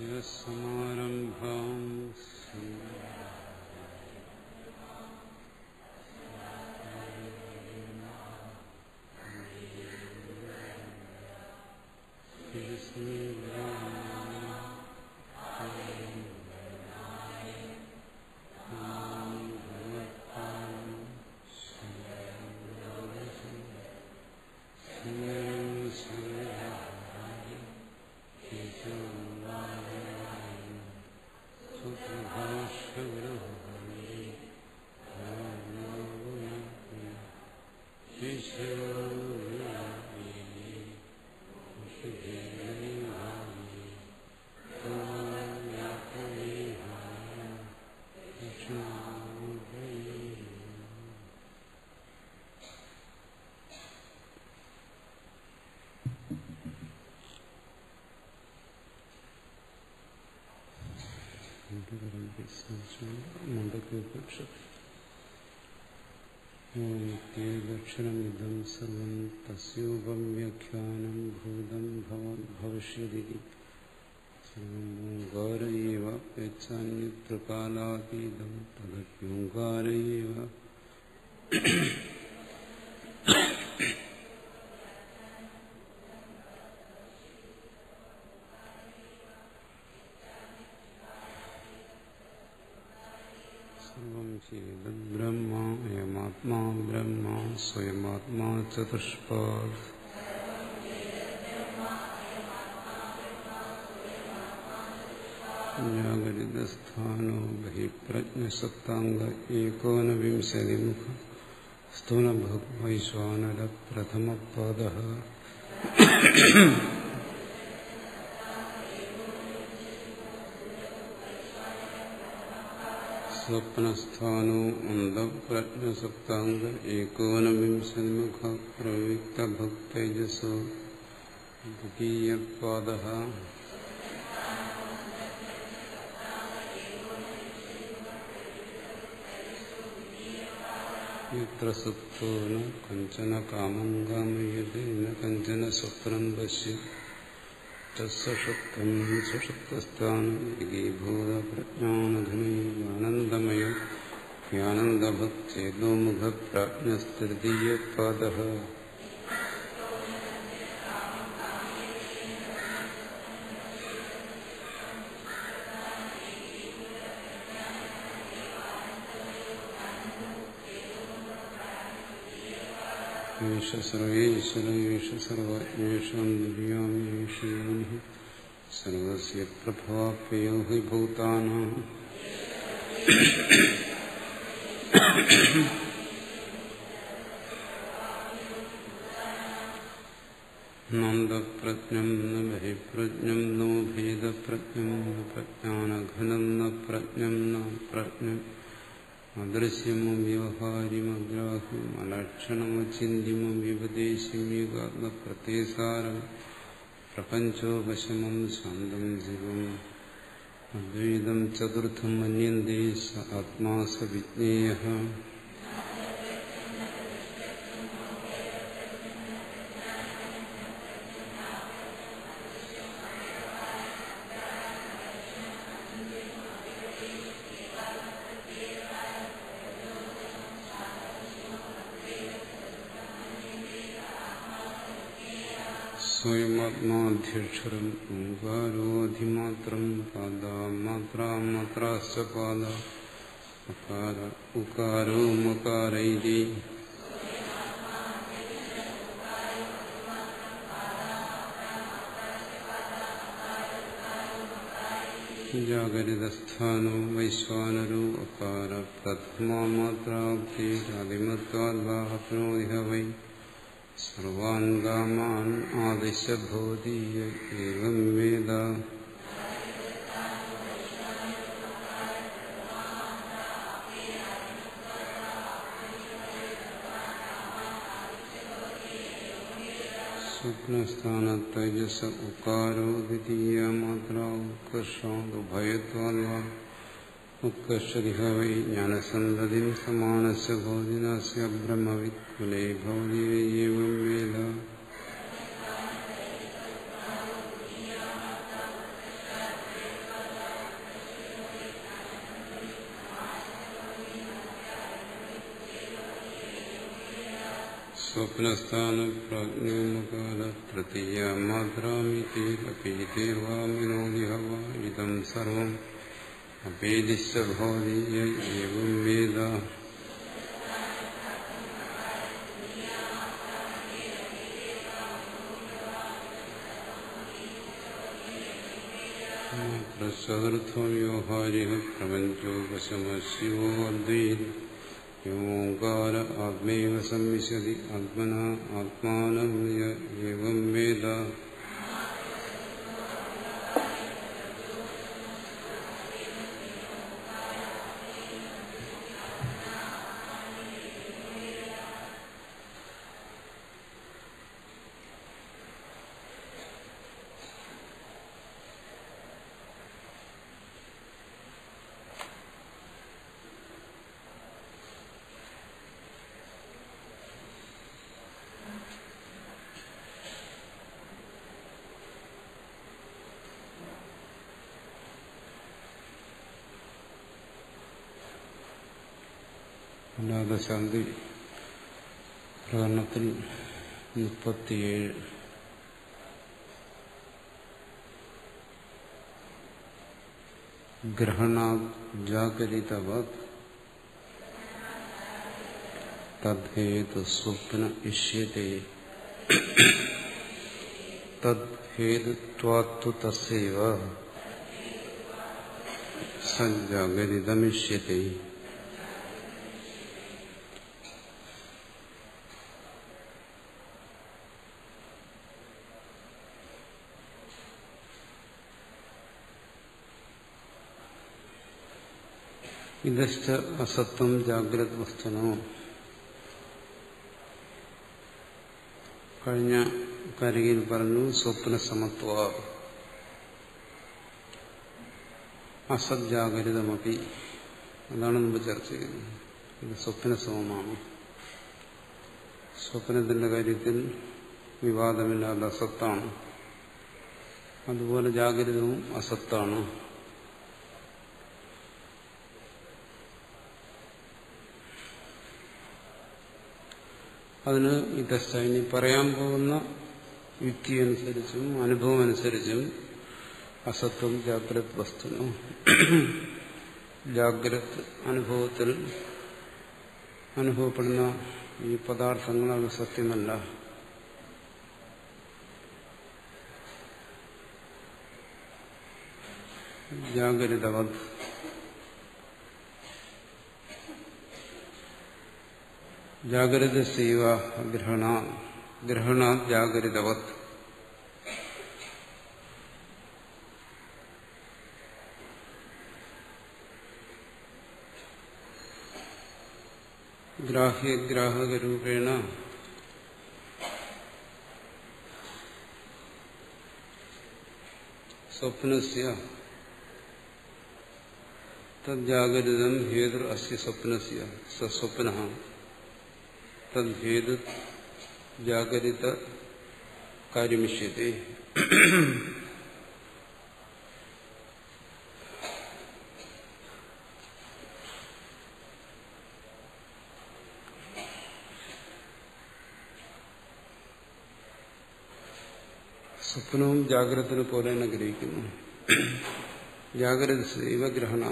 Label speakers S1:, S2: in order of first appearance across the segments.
S1: സമാരംഭാം ക്ഷരമിദം സർവം തസ്യോപവ്യാഖ്യാനം ഭൂതം ഭവിഷ്യതി സർവം ഓംകാര ഏവ യച്ഛാന്യത്രകാലാതീതം തദപ്യോംകാര ഏവ. ബ്രഹ്മ അയമാത്മാ ബ്രഹ്മ സ്വയമാത്മാ ചതുഷ്പാദ്. ജാഗരിതസ്ഥാനോ ബഹിപ്രജ്ഞസപ്താംഗ ഏകോനവിംശതിമുഖ സ്ഥൂലഭുക് വൈശ്വാനര പ്രഥമപാദഃ. സ്വപ്നസ്ഥാനോ അന്ധപ്രജ്ഞസപ്താംഗ ഏകോനവിംശതിമുഖ പ്രയുക്തഭുക് തേജസോ ദ്വിതീയപാദഃ. യത്ര സുപ്തോ ന കഞ്ചന കാമം കാമയതേ ന കഞ്ചന സ്വപ്നം പശ്യതി തസ്സുഷുപ്തം സുഷുപ്തസ്ഥാനം ഏകീഭൂത പ്രജ്ഞാനഘനേ ആനന്ദമയോ ജ്ഞാനന്ദഭുക് ചേതോമുഖ പ്രാജ്ഞസ്തൃതീയപാദഃ. യേശ സർവേശ്വര യേശ സർവജ്ഞേഷാം ദിവ്യാമി യേശ യോനിഃ സർവസ്യ പ്രഭവാപ്യയോ ഹി ഭൂതാനാം. നന്ദപ്രജ്ഞം ന ബഹിപ്രജ്ഞം നോ ഭേദപ്രജ്ഞം ന പ്രജ്ഞാനഘനം ന പ്രജ്ഞം ന പ്രജ്ഞം അദൃശ്യമോ വ്യവഹാര്യമഗ്രാഹ്യം അലക്ഷണമചിന്യമോ വ്യപദേശം യുഗാത്മപ്രത്യസാരം പ്രപഞ്ചോപശമം ശാന്തം ശിവം അദ്വൈതം ചതുർത്ഥം മന്യന്തേ സ ആത്മാ സ വിജ്ഞേയഃ. സ്വയമാത്മാധ്യക്ഷരം ഓംകാരോധിമാത്രം പാദമാത്രാമാത്രാശ്ച പാദ അകാര ഉകാരോ മകാരൈതി. ജാഗരിതസ്ഥാനോ വൈശ്വാനരോ അകാര പ്രഥമാമാത്രാബ്ധിരാദിമത്വാദ്വാപ്നോതിഹ വൈ സർവാൻ കാമാൻ ആദിശ ഭവതി ഏവം വേദ. സ്വപ്നസ്ഥാനത്തൈജസ ഉകാരോ ദ്വിതീയമാത്ര ഉത്കർഷാദുഭയത്വാദ്വാ ഉത്കർഷതിഹ വൈ ജ്ഞാനസന്തതിം സമാനസ്യ ഭോജിനസ്യ ബ്രഹ്മവിത്കുലേ ഭവതി ഏവം വേദ. സ്വപ്നസ്ഥാന പ്രാജ്ഞോമുകാല തൃതീയ മാത്രാമിതീർവാമിനോദിഹവ ഇതം സർവം അപേദിശ്ച ഭവതി ഏവം വേദ. ചതുർത്ഥോ വ്യോഹാരിഃ പ്രപഞ്ചോപശമശിവോ അദ്വൈതഃ ഓംകാര ആത്മൈവ സംവിശതി ആത്മനാ ആത്മാനം ഏവം വേദ. അനാഥശാന്തി പ്രകരണത്തിൽ 37 ഗ്രഹണാത് ജാഗരിതവത് തദ്ഹേതു സ്വപ്ന ഇഷ്യത്തെ തദ്ഹേതുത്വാത്തു തസ്യൈവ സജാഗരിതമിഷ്യത്തെ. ഇതശ്ച അസത്വം ജാഗ്രത് വസ്തുനോ. കഴിഞ്ഞ കാരികയിൽ പറഞ്ഞു സ്വപ്നസമത്വ അസത് ജാഗരിതമപി. അതാണ് മുമ്പ് ചർച്ച ചെയ്യുന്നത്. ഇത് സ്വപ്നസമമാണ്. സ്വപ്നത്തിന്റെ കാര്യത്തിൽ വിവാദമില്ലാതെ അസത്താണ്. അതുപോലെ ജാഗ്രതവും അസത്താണ്. അതിന് ഇതശ്ച പറയാൻ പോകുന്ന യുക്തി അനുസരിച്ചും അനുഭവം അനുസരിച്ചും അസത്വം ജാഗ്രത് വസ്തുനോ. ജാഗ്രത് അനുഭവത്തിൽ അനുഭവപ്പെടുന്ന ഈ പദാർത്ഥങ്ങൾ അത് സത്യമല്ല. ജാഗ്രതവത് ജാഗ്രതസൈവ ഗ്രഹണാത് ജാഗ്രതവത്. ഗ്രാഹ്യഗ്രാഹകരൂപേണ സ്വപ്നസ്യ തജ്ജാഗരിതം ഹേതുർ അസ്യ സ്വപ്നസ്യ സ്വപ്നഃ തദ്ഹേതു ജാഗരിത കാര്യമിഷ്യത്തെ. സ്വപ്നവും ജാഗ്രതത്തിനെ പോലെ തന്നെ ഗ്രഹിക്കുന്നു. ജാഗ്രത സൈവ ഗ്രഹണ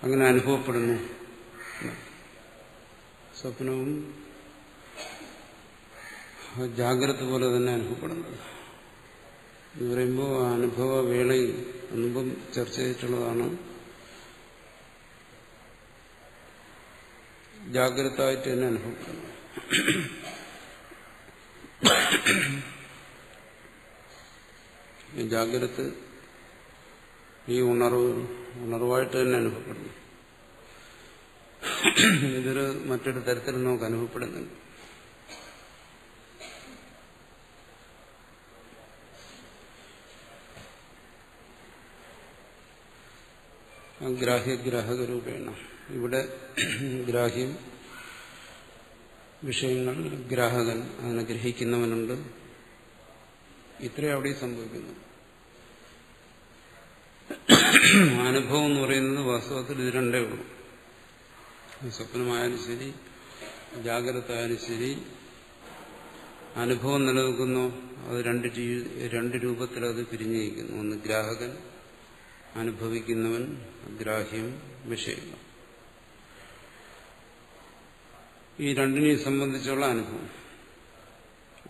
S1: അങ്ങനെ അനുഭവപ്പെടുന്നു. സ്വപ്നവും ജാഗ്രത പോലെ തന്നെ അനുഭവപ്പെടുന്നത് എന്ന് പറയുമ്പോൾ ആ അനുഭവ വേളയിൽ മുമ്പും ചർച്ച ചെയ്തിട്ടുള്ളതാണ്. ജാഗ്രതയായിട്ട് തന്നെ അനുഭവപ്പെടുന്നു. ജാഗ്രത ഈ ഉണർവായിട്ട് തന്നെ അനുഭവപ്പെടുന്നു. ഇതൊരു മറ്റൊരു തരത്തിൽ നമുക്ക് അനുഭവപ്പെടുന്നുണ്ട്. ഗ്രാഹ്യഗ്രാഹകരൂപേണ ഇവിടെ ഗ്രാഹ്യം വിഷയങ്ങൾ, ഗ്രാഹകൻ അതിനെ ഗ്രഹിക്കുന്നവനുണ്ട്. ഇത്രയും അവിടെ സംഭവിക്കുന്നു. അനുഭവം എന്ന് പറയുന്നത് വാസ്തവത്തിൽ ഇത് രണ്ടേ ഉള്ളൂ. സ്വപ്നമായാലും ശരി ജാഗ്രത ശരി, അനുഭവം നിലനിൽക്കുന്നു. അത് രണ്ട് രൂപത്തിൽ അത് പിരിഞ്ഞിരിക്കുന്നു. ഒന്ന് ഗ്രാഹകൻ, അനുഭവിക്കുന്നവൻ, ഗ്രാഹ്യം, വിഷയം. ഈ രണ്ടിനെയും സംബന്ധിച്ചുള്ള അനുഭവം.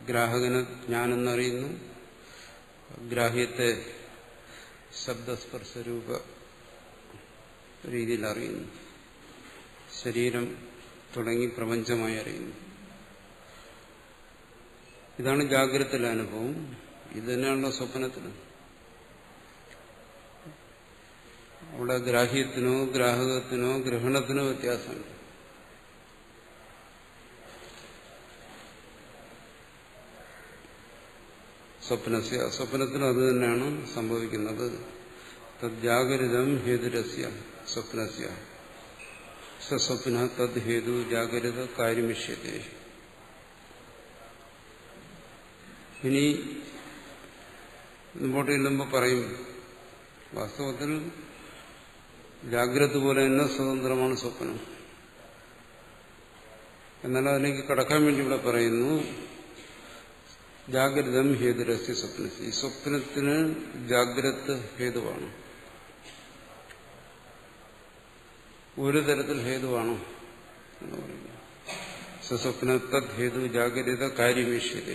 S1: ഗ്രാഹകന് ഞാനെന്നറിയുന്നു, ഗ്രാഹ്യത്തെ ശബ്ദസ്പർശരൂപ രീതിയിൽ അറിയുന്നു, ശരീരം തുടങ്ങി പ്രപഞ്ചമായി അറിയുന്നു. ഇതാണ് ജാഗ്രതയിലെ അനുഭവം. ഇത് തന്നെയാണല്ലോ സ്വപ്നത്തിലും. അവിടെ ഗ്രാഹ്യത്തിനോ ഗ്രാഹകത്തിനോ ഗ്രഹണത്തിനോ വ്യത്യാസമുണ്ട്. സ്വപ്നത്തിലും അത് തന്നെയാണ് സംഭവിക്കുന്നത്. തദ്ജാഗരിതം ഹേതുരസ്യ സ്വപ്നസ്യ സ്വപ്ന തദ് ഹേതു ജാഗ്രത കാര്യമിഷ്യത്തെ. ഇനി മുമ്പോട്ട് ചെല്ലുമ്പോൾ പറയും, വാസ്തവത്തിൽ ജാഗ്രത പോലെ തന്നെ സ്വതന്ത്രമാണ് സ്വപ്നം. എന്നാൽ അതിലേക്ക് കടക്കാൻ വേണ്ടി ഇവിടെ പറയുന്നു, ജാഗ്രതം ഹേതുരസ്യ സ്വപ്നസ്യ. ഈ സ്വപ്നത്തിന് ജാഗ്രത ഹേതുവാണ്. ഒരു തരത്തിൽ ഹേതുവാണോ എന്ന് പറയുന്നു. സ്വപ്ന തദ് ഹേതു ജാഗ്രത കാര്യമീഷ്യത.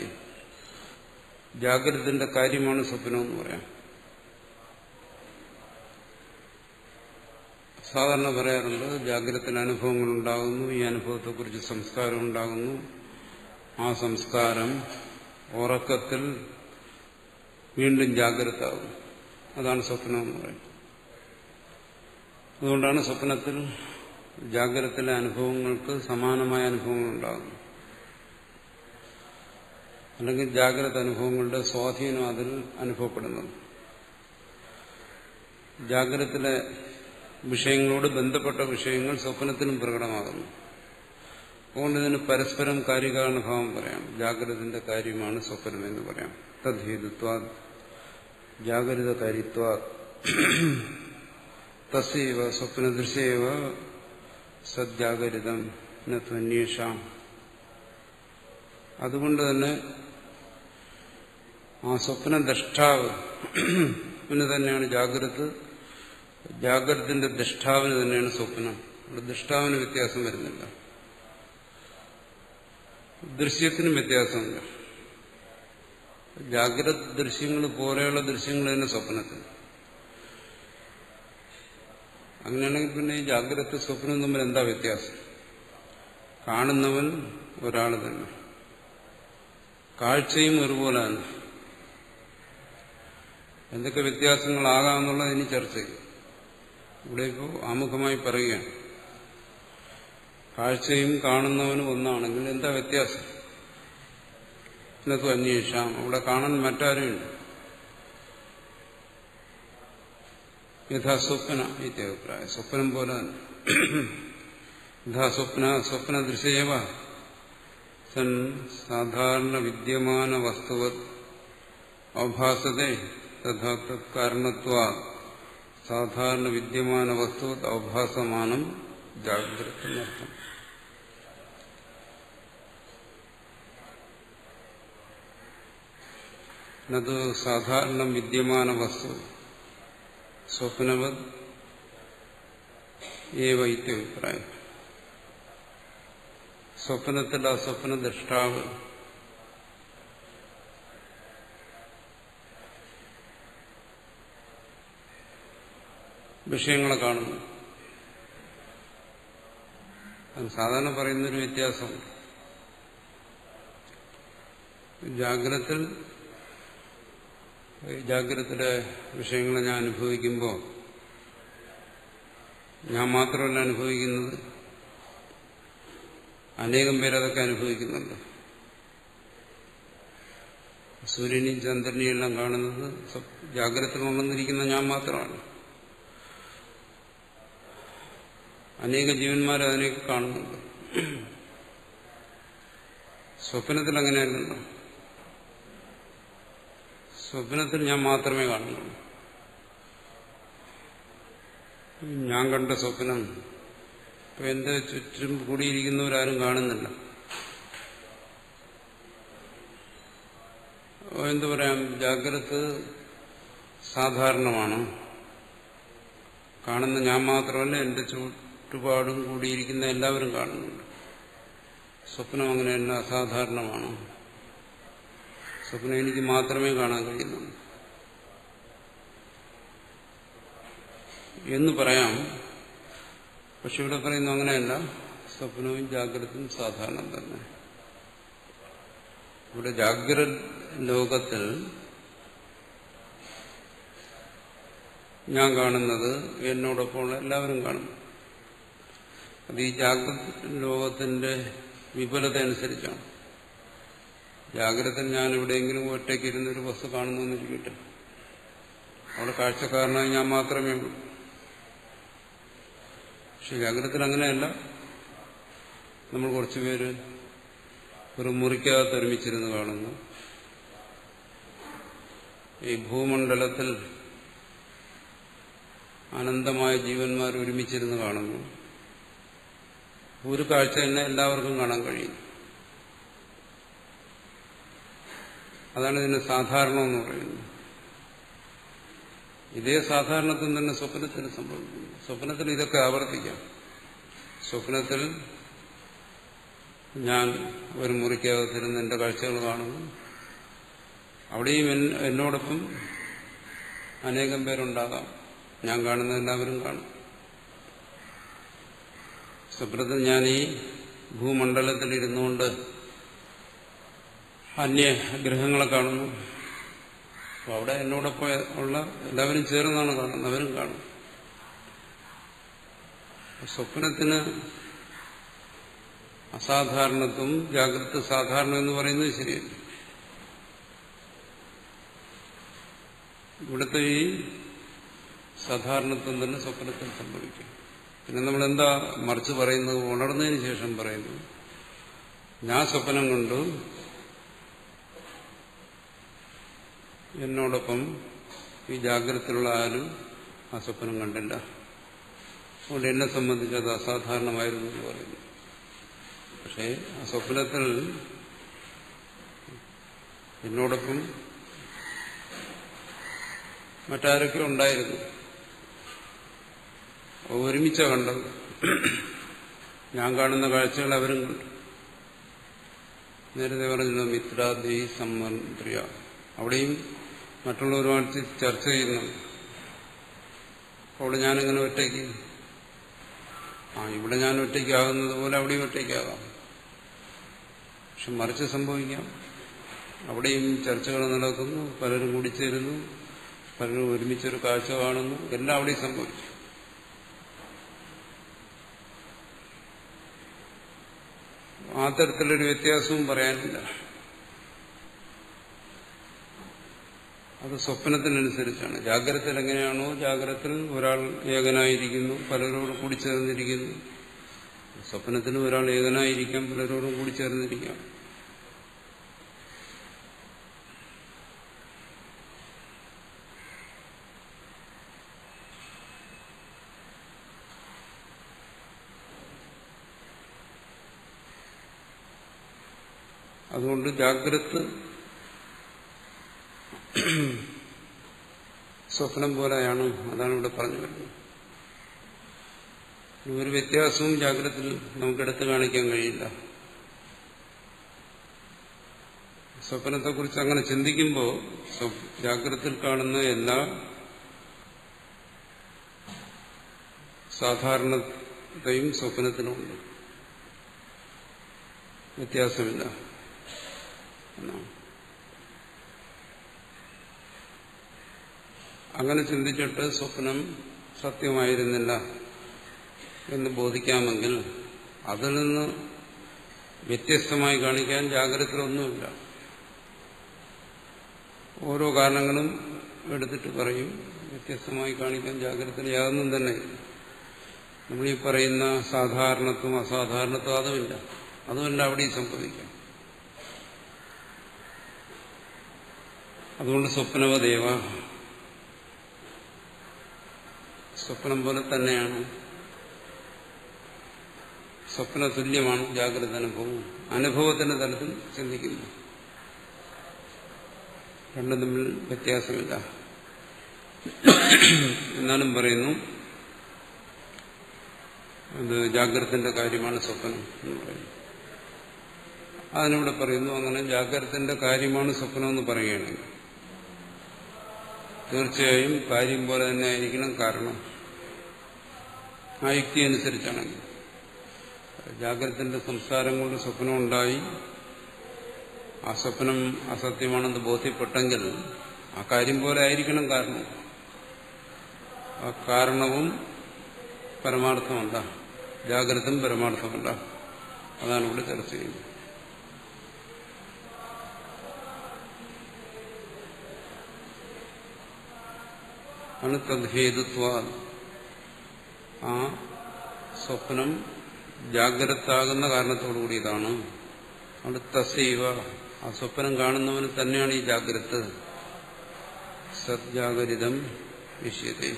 S1: ജാഗ്രതന്റെ കാര്യമാണ് സ്വപ്നം എന്ന് പറയാം. സാധാരണ പറയാറുണ്ട്, ജാഗ്രതയിൽ അനുഭവങ്ങൾ ഉണ്ടാകുന്നു, ഈ അനുഭവത്തെക്കുറിച്ച് സംസ്കാരം ഉണ്ടാകുന്നു, ആ സംസ്കാരം ഉറക്കത്തിൽ വീണ്ടും ജാഗ്രത ആകും. അതാണ് സ്വപ്നം എന്ന് പറയുന്നത്. അതുകൊണ്ടാണ് സ്വപ്നത്തിൽ ജാഗ്രതയിലെ അനുഭവങ്ങൾക്ക് സമാനമായ അനുഭവങ്ങൾ ഉണ്ടാകുന്നു. അല്ലെങ്കിൽ ജാഗ്രത അനുഭവങ്ങളുടെ സ്വാധീനം അതിൽ അനുഭവപ്പെടുന്നത്. ജാഗ്രതയിലെ വിഷയങ്ങളോട് ബന്ധപ്പെട്ട വിഷയങ്ങൾ സ്വപ്നത്തിനും പ്രകടമാകുന്നു. അതുകൊണ്ട് ഇതിന് പരസ്പരം കാര്യകാരണഭാവം പറയാം. ജാഗ്രതന്റെ കാര്യമാണ് സ്വപ്നം എന്ന് പറയാം. തദ്ഹേതുത്വാ ജാഗ്രത കാര്യത്വാ തസ്യൈവ സ്വപ്നദൃശ്യേവ സജ്ജാഗരിതം നന്വേഷാം. അതുകൊണ്ട് തന്നെ ആ സ്വപ്നദ്രഷ്ടാവ് തന്നെയാണ് ജാഗ്രത, ജാഗ്രതത്തിന്റെ ദൃഷ്ടാവിന് തന്നെയാണ് സ്വപ്നം. അവിടെ ദൃഷ്ടാവിന് വ്യത്യാസം വരുന്നില്ല, ദൃശ്യത്തിനും വ്യത്യാസമില്ല. ജാഗ്രത ദൃശ്യങ്ങൾ പോലെയുള്ള ദൃശ്യങ്ങൾ തന്നെ സ്വപ്നത്തിൽ. അങ്ങനെയാണെങ്കിൽ പിന്നെ ഈ ജാഗ്രത സ്വപ്നം തമ്മിൽ എന്താ വ്യത്യാസം? കാണുന്നവൻ ഒരാൾ തന്നെ, കാഴ്ചയും ഒരുപോലെയാണ്. എന്തൊക്കെ വ്യത്യാസങ്ങളാകാമെന്നുള്ളത് ഇനി ചർച്ച ചെയ്യും. ഇവിടെ ഇപ്പോൾ ആമുഖമായി പറയുകയാണ്, കാഴ്ചയും കാണുന്നവനും ഒന്നാണെങ്കിൽ എന്താ വ്യത്യാസം? എന്നൊക്കെ അന്വേഷിക്കാം. അവിടെ കാണാൻ മറ്റാരുമില്ല. യഥാസ്വപ്ന ഇത്യഭിപ്രായം, സ്വപ്നം പോലെ തന്നെ. സ്വപ്നദൃശ്യേവ സൻ സാധാരണ വിദ്യമാന വസ്തുവത് അവഭാസതേ തഥാ തത്കാരണത്വാ സാധാരണ വിദ്യമാന വസ്തുവത് അവഭാസമാനം ജാഗ്രത എന്നർത്ഥം. നത് സാധാരണ വിദ്യമാന വസ്തു സ്വപ്നവത് ഏവ ഇത്യഭിപ്രായം. സ്വപ്നത്തിൽ ആ സ്വപ്നദ്രഷ്ടാവ് വിഷയങ്ങളെ കാണുന്നു. അത് സാധാരണ പറയുന്നൊരു വ്യത്യാസമുണ്ട്. ജാഗ്രതയുടെ വിഷയങ്ങളെ ഞാൻ അനുഭവിക്കുമ്പോൾ ഞാൻ മാത്രമല്ല അനുഭവിക്കുന്നത്, അനേകം പേരതൊക്കെ അനുഭവിക്കുന്നുണ്ട്. സൂര്യനെയും ചന്ദ്രനെയും എല്ലാം കാണുന്നത് ജാഗ്രതയിലുണ്ടെന്നിരിക്കുന്ന ഞാൻ മാത്രമാണ്. അനേക ജീവന്മാർ അതിനെയൊക്കെ കാണുന്നുണ്ട്. സ്വപ്നത്തിൽ അങ്ങനെയല്ലല്ലോ. സ്വപ്നത്തിൽ ഞാൻ മാത്രമേ കാണുന്നുള്ളൂ. ഞാൻ കണ്ട സ്വപ്നം ഇപ്പൊ എന്റെ ചുറ്റും കൂടിയിരിക്കുന്നവരാരും കാണുന്നില്ല. എന്തു പറയാം, ജാഗ്രത സാധാരണമാണ്. കാണുന്ന ഞാൻ മാത്രമല്ല, എന്റെ ചുറ്റുപാടും കൂടിയിരിക്കുന്ന എല്ലാവരും കാണുന്നുണ്ട്. സ്വപ്നം അങ്ങനെയല്ല, അസാധാരണമാണ്. സ്വപ്നം എനിക്ക് മാത്രമേ കാണാൻ കഴിയുന്നുള്ളൂ എന്ന് പറയാം. പക്ഷെ ഇവിടെ പറയുന്നു അങ്ങനെയല്ല, സ്വപ്നവും ജാഗ്രതയും സാധാരണ തന്നെ. ഇവിടെ ജാഗ്രത ലോകത്തിൽ ഞാൻ കാണുന്നത് എന്നോടൊപ്പമുള്ള എല്ലാവരും കാണുന്നു. അത് ഈ ജാഗ്രത ലോകത്തിന്റെ വിപുലത അനുസരിച്ചാണ്. ജാഗ്രതയിൽ ഞാൻ എവിടെയെങ്കിലും ഒറ്റയ്ക്കിരുന്നൊരു വസ്തു കാണുന്നു എന്നിരിക്കട്ടെ, അവിടെ കാഴ്ചക്കാരനായി ഞാൻ മാത്രമേ ഉള്ളൂ. പക്ഷെ ജാഗ്രതത്തിൽ അങ്ങനെയല്ല. നമ്മൾ കുറച്ചുപേര് ഒരു മുറിക്കകത്ത് ഒരുമിച്ചിരുന്ന് കാണുന്നു. ഈ ഭൂമണ്ഡലത്തിൽ അനന്തമായ ജീവന്മാർ ഒരുമിച്ചിരുന്ന് കാണുന്നു. ഒരു കാഴ്ച തന്നെ എല്ലാവർക്കും കാണാൻ കഴിയും. അതാണ് ഇതിന് സാധാരണ എന്ന് പറയുന്നത്. ഇതേ സാധാരണത്തിൽ തന്നെ സ്വപ്നത്തിൽ സംഭവിക്കുന്നു. സ്വപ്നത്തിൽ ഇതൊക്കെ ആവർത്തിക്കാം. സ്വപ്നത്തിൽ ഞാൻ ഒരു മുറിക്കകത്തിരുന്ന് എന്റെ കാഴ്ചകൾ കാണുന്നു. അവിടെയും എന്നോടൊപ്പം അനേകം പേരുണ്ടാകാം. ഞാൻ കാണുന്ന എല്ലാവരും കാണും. സ്വപ്നത്തിൽ ഞാൻ ഈ ഭൂമണ്ഡലത്തിൽ ഇരുന്നുകൊണ്ട് അന്യഗ്രഹങ്ങളെ കാണുന്നു. അപ്പോൾ അവിടെ എന്നോടൊപ്പം ഉള്ള എല്ലാവരും ചേർന്നാണ് കാണുന്നത്, അവരും കാണും. സ്വപ്നത്തിന് അസാധാരണത്വം, ജാഗ്രത സാധാരണ എന്ന് പറയുന്നത് ശരിയല്ല. ഇവിടുത്തെ ഈ സാധാരണത്വം തന്നെ സ്വപ്നത്തിൽ സംഭവിക്കും. പിന്നെ നമ്മളെന്താ മറിച്ച് പറയുന്നത്? ഉണർന്നതിന് ശേഷം പറയുന്നു, ഞാൻ സ്വപ്നം കണ്ടു, എന്നോടൊപ്പം ഈ ജാഗ്രതയിലുള്ള ആരും ആ സ്വപ്നം കണ്ടില്ല, അതുകൊണ്ട് എന്നെ സംബന്ധിച്ച് അത് അസാധാരണമായിരുന്നു എന്ന് പറയുന്നു. പക്ഷേ ആ സ്വപ്നത്തിൽ എന്നോടൊപ്പം മറ്റാരൊക്കെ ഉണ്ടായിരുന്നു, ഒരുമിച്ച കണ്ടത്. ഞാൻ കാണുന്ന കാഴ്ചകൾ അവരും കണ്ടു. നേരത്തെ പറഞ്ഞല്ലോ മിത്രാദി സമ്മന്ത്രിയ, അവിടെയും മറ്റുള്ളവരുമായിട്ട് ചർച്ച ചെയ്യുന്നു. അവിടെ ഞാനിങ്ങനെ ഒറ്റയ്ക്ക്, ഇവിടെ ഞാൻ ഒറ്റയ്ക്കാകുന്നത് പോലെ അവിടെയും ഒറ്റയ്ക്കാകാം. പക്ഷെ മറിച്ച് സംഭവിക്കാം. അവിടെയും ചർച്ചകൾ നടക്കുന്നു, പലരും കൂടിച്ചേരുന്നു, പലരും ഒരുമിച്ചൊരു കാഴ്ച കാണുന്നു, എല്ലാം അവിടെയും സംഭവിച്ചു. ആ തരത്തിലൊരു വ്യത്യാസവും പറയാനില്ല. അത് സ്വപ്നത്തിനനുസരിച്ചാണ്. ജാഗ്രതയിൽ എങ്ങനെയാണോ, ജാഗ്രതയിൽ ഒരാൾ ഏകനായിരിക്കുന്നു, പലരോട് കൂടിച്ചേർന്നിരിക്കുന്നു. സ്വപ്നത്തിലും ഒരാൾ ഏകനായിരിക്കാം, പലരോടും കൂടിച്ചേർന്നിരിക്കാം. അതുകൊണ്ട് ജാഗ്രത സ്വപ്നം പോലെയാണ്. അതാണ് ഇവിടെ പറഞ്ഞു വരുന്നത്. ഒരു വ്യത്യാസവും ജാഗ്രതയിൽ നമുക്കെടുത്ത് കാണിക്കാൻ കഴിയില്ല. സ്വപ്നത്തെക്കുറിച്ച് അങ്ങനെ ചിന്തിക്കുമ്പോൾ ജാഗ്രതയിൽ കാണുന്ന എല്ലാ സാധാരണതയും സ്വപ്നത്തിനുണ്ട്, വ്യത്യാസമില്ല എന്നാണ്. അങ്ങനെ ചിന്തിച്ചിട്ട് സ്വപ്നം സത്യമായിരുന്നില്ല എന്ന് ബോധിക്കാമെങ്കിൽ അതിൽ നിന്ന് വ്യത്യസ്തമായി കാണിക്കാൻ ജാഗ്രതയിലൊന്നുമില്ല. ഓരോ കാരണങ്ങളും എടുത്തിട്ട് പറയും, വ്യത്യസ്തമായി കാണിക്കാൻ ജാഗ്രതയിൽ യാതൊന്നും തന്നെ നമ്മളീ പറയുന്ന സാധാരണത്വം അസാധാരണത്വം അതുമില്ല. അതുമല്ല അവിടെയും സംഭവിക്കാം. അതുകൊണ്ട് സ്വപ്നവദേവ, സ്വപ്നം പോലെ തന്നെയാണ്. സ്വപ്ന തുല്യമാണ് ജാഗ്രത അനുഭവം. അനുഭവത്തിന്റെ തലത്തിൽ ചിന്തിക്കുന്നു, രണ്ടും തമ്മിൽ വ്യത്യാസമില്ല. എന്നാലും പറയുന്നു ഇത് ജാഗ്രതത്തിന്റെ കാര്യമാണ് സ്വപ്നം എന്ന് പറയുന്നു. അതിനിവിടെ പറയുന്നു അങ്ങനെ ജാഗ്രതത്തിന്റെ കാര്യമാണ് സ്വപ്നം എന്ന് പറയുകയാണെങ്കിൽ തീർച്ചയായും കാര്യം പോലെ തന്നെ ആയിരിക്കണം കാരണം. ആ യുക്തി അനുസരിച്ചാണെങ്കിൽ ജാഗ്രതത്തിന്റെ സംസാരം കൊണ്ട് സ്വപ്നം ഉണ്ടായി, ആ സ്വപ്നം അസത്യമാണെന്ന് ബോധ്യപ്പെട്ടെങ്കിൽ ആ കാര്യം പോലെ ആയിരിക്കണം കാരണം. ആ കാരണവും പരമാർത്ഥമല്ല, ജാഗ്രതയും പരമാർത്ഥമല്ല. അതാണ് ഇവിടെ ചർച്ച ചെയ്യുന്നത്. ആണ് തദ്ഹേതുത്വ. ആ സ്വപ്നം ജാഗ്രതാകുന്ന കാരണത്തോടു കൂടിയതാണ്. അവിടെ തസൈവ, ആ സ്വപ്നം കാണുന്നവന് തന്നെയാണ് ഈ ജാഗ്രത. സജ്ജാഗരിതം വിഷ്യത്തെ.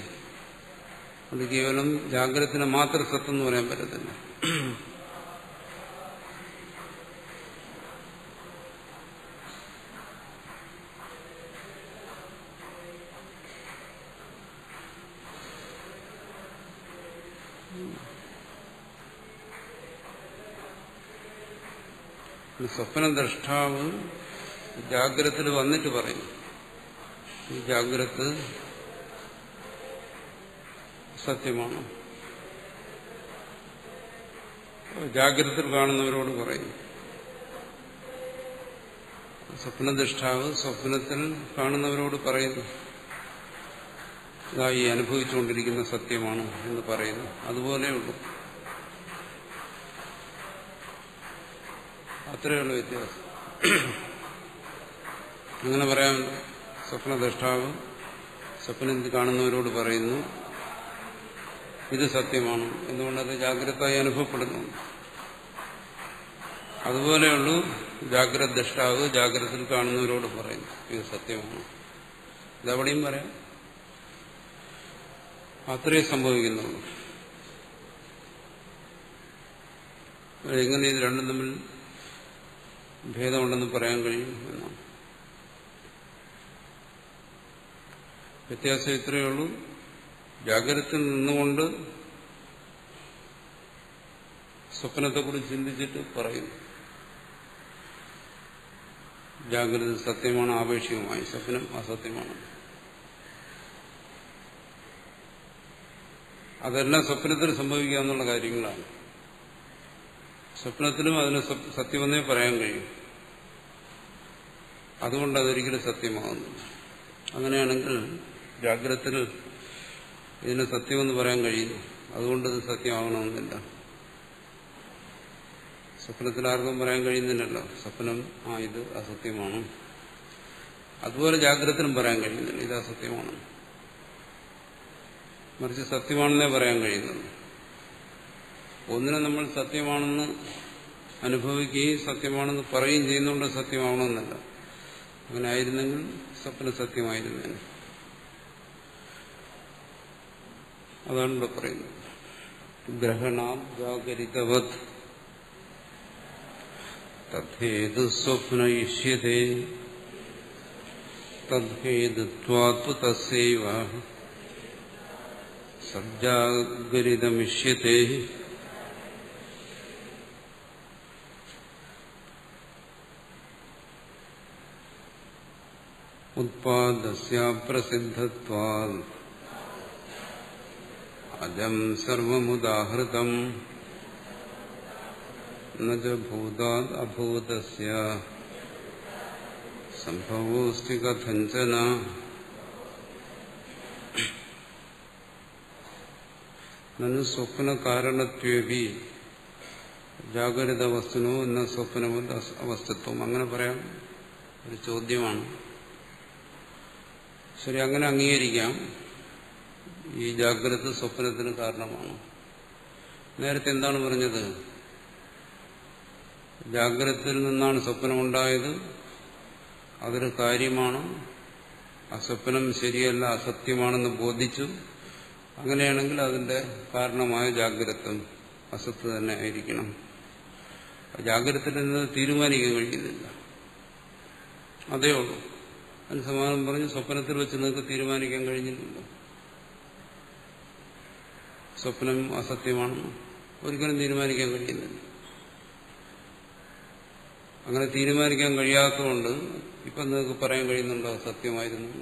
S1: അത് കേവലം ജാഗ്രതത്തിന് മാത്രം സത്തെന്ന് പറയാൻ പറ്റത്തില്ല. സ്വപ്നദ്രഷ്ടാവ് ജാഗ്രതയിൽ വന്നിട്ട് പറയും ഈ ജാഗ്രത സത്യമാണ്. ജാഗ്രതയിൽ കാണുന്നവരോട് പറയും. സ്വപ്നദ്രഷ്ടാവ് സ്വപ്നത്തിൽ കാണുന്നവരോട് പറയുന്നു ഇതായി അനുഭവിച്ചുകൊണ്ടിരിക്കുന്ന സത്യമാണ് എന്ന് പറയുന്നു. അതുപോലെയുള്ളൂ, അത്രയുള്ള വ്യത്യാസം. അങ്ങനെ പറയാമല്ലോ. സ്വപ്നദ്രഷ്ടാവ് സ്വപ്നത്തിൽ കാണുന്നവരോട് പറയുന്നു ഇത് സത്യമാണ്, എന്തുകൊണ്ടത് ജാഗ്രതയായി അനുഭവപ്പെടുന്നു. അതുപോലെയുള്ളൂ ജാഗ്രത ദ്രഷ്ടാവ് ജാഗ്രതയിൽ കാണുന്നവരോട് പറയുന്നു ഇത് സത്യമാണ്. ഇതവിടെയും പറയാം, അത്രയേ സംഭവിക്കുന്നുള്ളൂ. എങ്ങനെ ഇത് രണ്ടും തമ്മിൽ ഭേദമുണ്ടെന്ന് പറയാൻ കഴിയും എന്നാണ്. വ്യത്യാസം ഇത്രയേ ഉള്ളൂ. ജാഗ്രതയിൽ നിന്നുകൊണ്ട് സ്വപ്നത്തെക്കുറിച്ച് ചിന്തിച്ചിട്ട് പറയുന്നു ജാഗ്രത സത്യമാണ് ആപേക്ഷികമായി, സ്വപ്നം അസത്യമാണ്. അതെല്ലാം സ്വപ്നത്തിൽ സംഭവിക്കാവുന്ന കാര്യങ്ങളാണ്. സ്വപ്നത്തിലും അതിന് സത്യമെന്നേ പറയാൻ കഴിയും. അതുകൊണ്ട് അതൊരിക്കലും സത്യമാകുന്നു. അങ്ങനെയാണെങ്കിൽ ജാഗ്രതത്തിൽ ഇതിന് സത്യമെന്ന് പറയാൻ കഴിയുന്നു, അതുകൊണ്ട് ഇത് സത്യമാകണമെന്നില്ല. സ്വപ്നത്തിൽ ആർക്കും പറയാൻ കഴിയുന്നില്ലല്ലോ സ്വപ്നം ഇത് അസത്യമാണ്. അതുപോലെ ജാഗ്രതത്തിലും പറയാൻ കഴിയുന്നില്ല ഇത് അസത്യമാണ്. മറിച്ച് സത്യമാണെന്നേ പറയാൻ കഴിയുന്നുള്ളൂ. ഒന്നിനെ നമ്മൾ സത്യമാണെന്ന് അനുഭവിക്കുകയും സത്യമാണെന്ന് പറയുകയും ചെയ്യുന്നുണ്ട് സത്യമാവണമെന്നല്ല. അങ്ങനെ ആയിരുന്നെങ്കിൽ സ്വപ്നം സത്യമായിരുന്നേനെ. അതാണ് ഇവിടെ പറയുന്നത്. ഗ്രഹണാം ജാഗരിതവത് തദ്ഹേതു സ്വപ്നയിഷ്യതേ തദ്ഹേതുത്വാത്തു തസ്സൈവ സജ്ജാഗരിതമിഷ്യതേ. ഉത്പാദസ്യ പ്രസിദ്ധത്വാൽ അജം സർവമുദാഹൃതം നച ഭൂതാദ് അഭൂതസ്യ സംഭവോസ്തി കഥഞ്ചന. നനു സ്വപ്നകാരണത്വേപി ജാഗ്രത വസ്തുനോ എന്ന സ്വപ്നവത് അവസ്ഥത്വം. അങ്ങനെ പറയാം, ഒരു ചോദ്യമാണ്. ശരി, അങ്ങനെ അംഗീകരിക്കാം. ഈ ജാഗ്രത സ്വപ്നത്തിന് കാരണമാണ്. നേരത്തെ എന്താണ് പറഞ്ഞത്? ജാഗ്രതയിൽ നിന്നാണ് സ്വപ്നമുണ്ടായത്, അതൊരു കാര്യമാണ്. ആ സ്വപ്നം ശരിയല്ല, അസത്യമാണെന്ന് ബോധിച്ചു. അങ്ങനെയാണെങ്കിൽ അതിന്റെ കാരണമായ ജാഗ്രത അസത്ത് തന്നെ ആയിരിക്കണം. ജാഗ്രതത്തിൽ നിന്ന് തീരുമാനിക്കാൻ കഴിയുന്നില്ല, അതേ ഉള്ളൂ. അതിന് സമാനം പറഞ്ഞ് സ്വപ്നത്തിൽ വെച്ച് നിങ്ങൾക്ക് തീരുമാനിക്കാൻ കഴിഞ്ഞില്ലല്ലോ. സ്വപ്നം അസത്യമാണെന്ന് ഒരിക്കലും തീരുമാനിക്കാൻ കഴിയുന്നില്ല. അങ്ങനെ തീരുമാനിക്കാൻ കഴിയാത്തതുകൊണ്ട് ഇപ്പം നിങ്ങൾക്ക് പറയാൻ കഴിയുന്നുണ്ടോ സത്യമായിരുന്നു?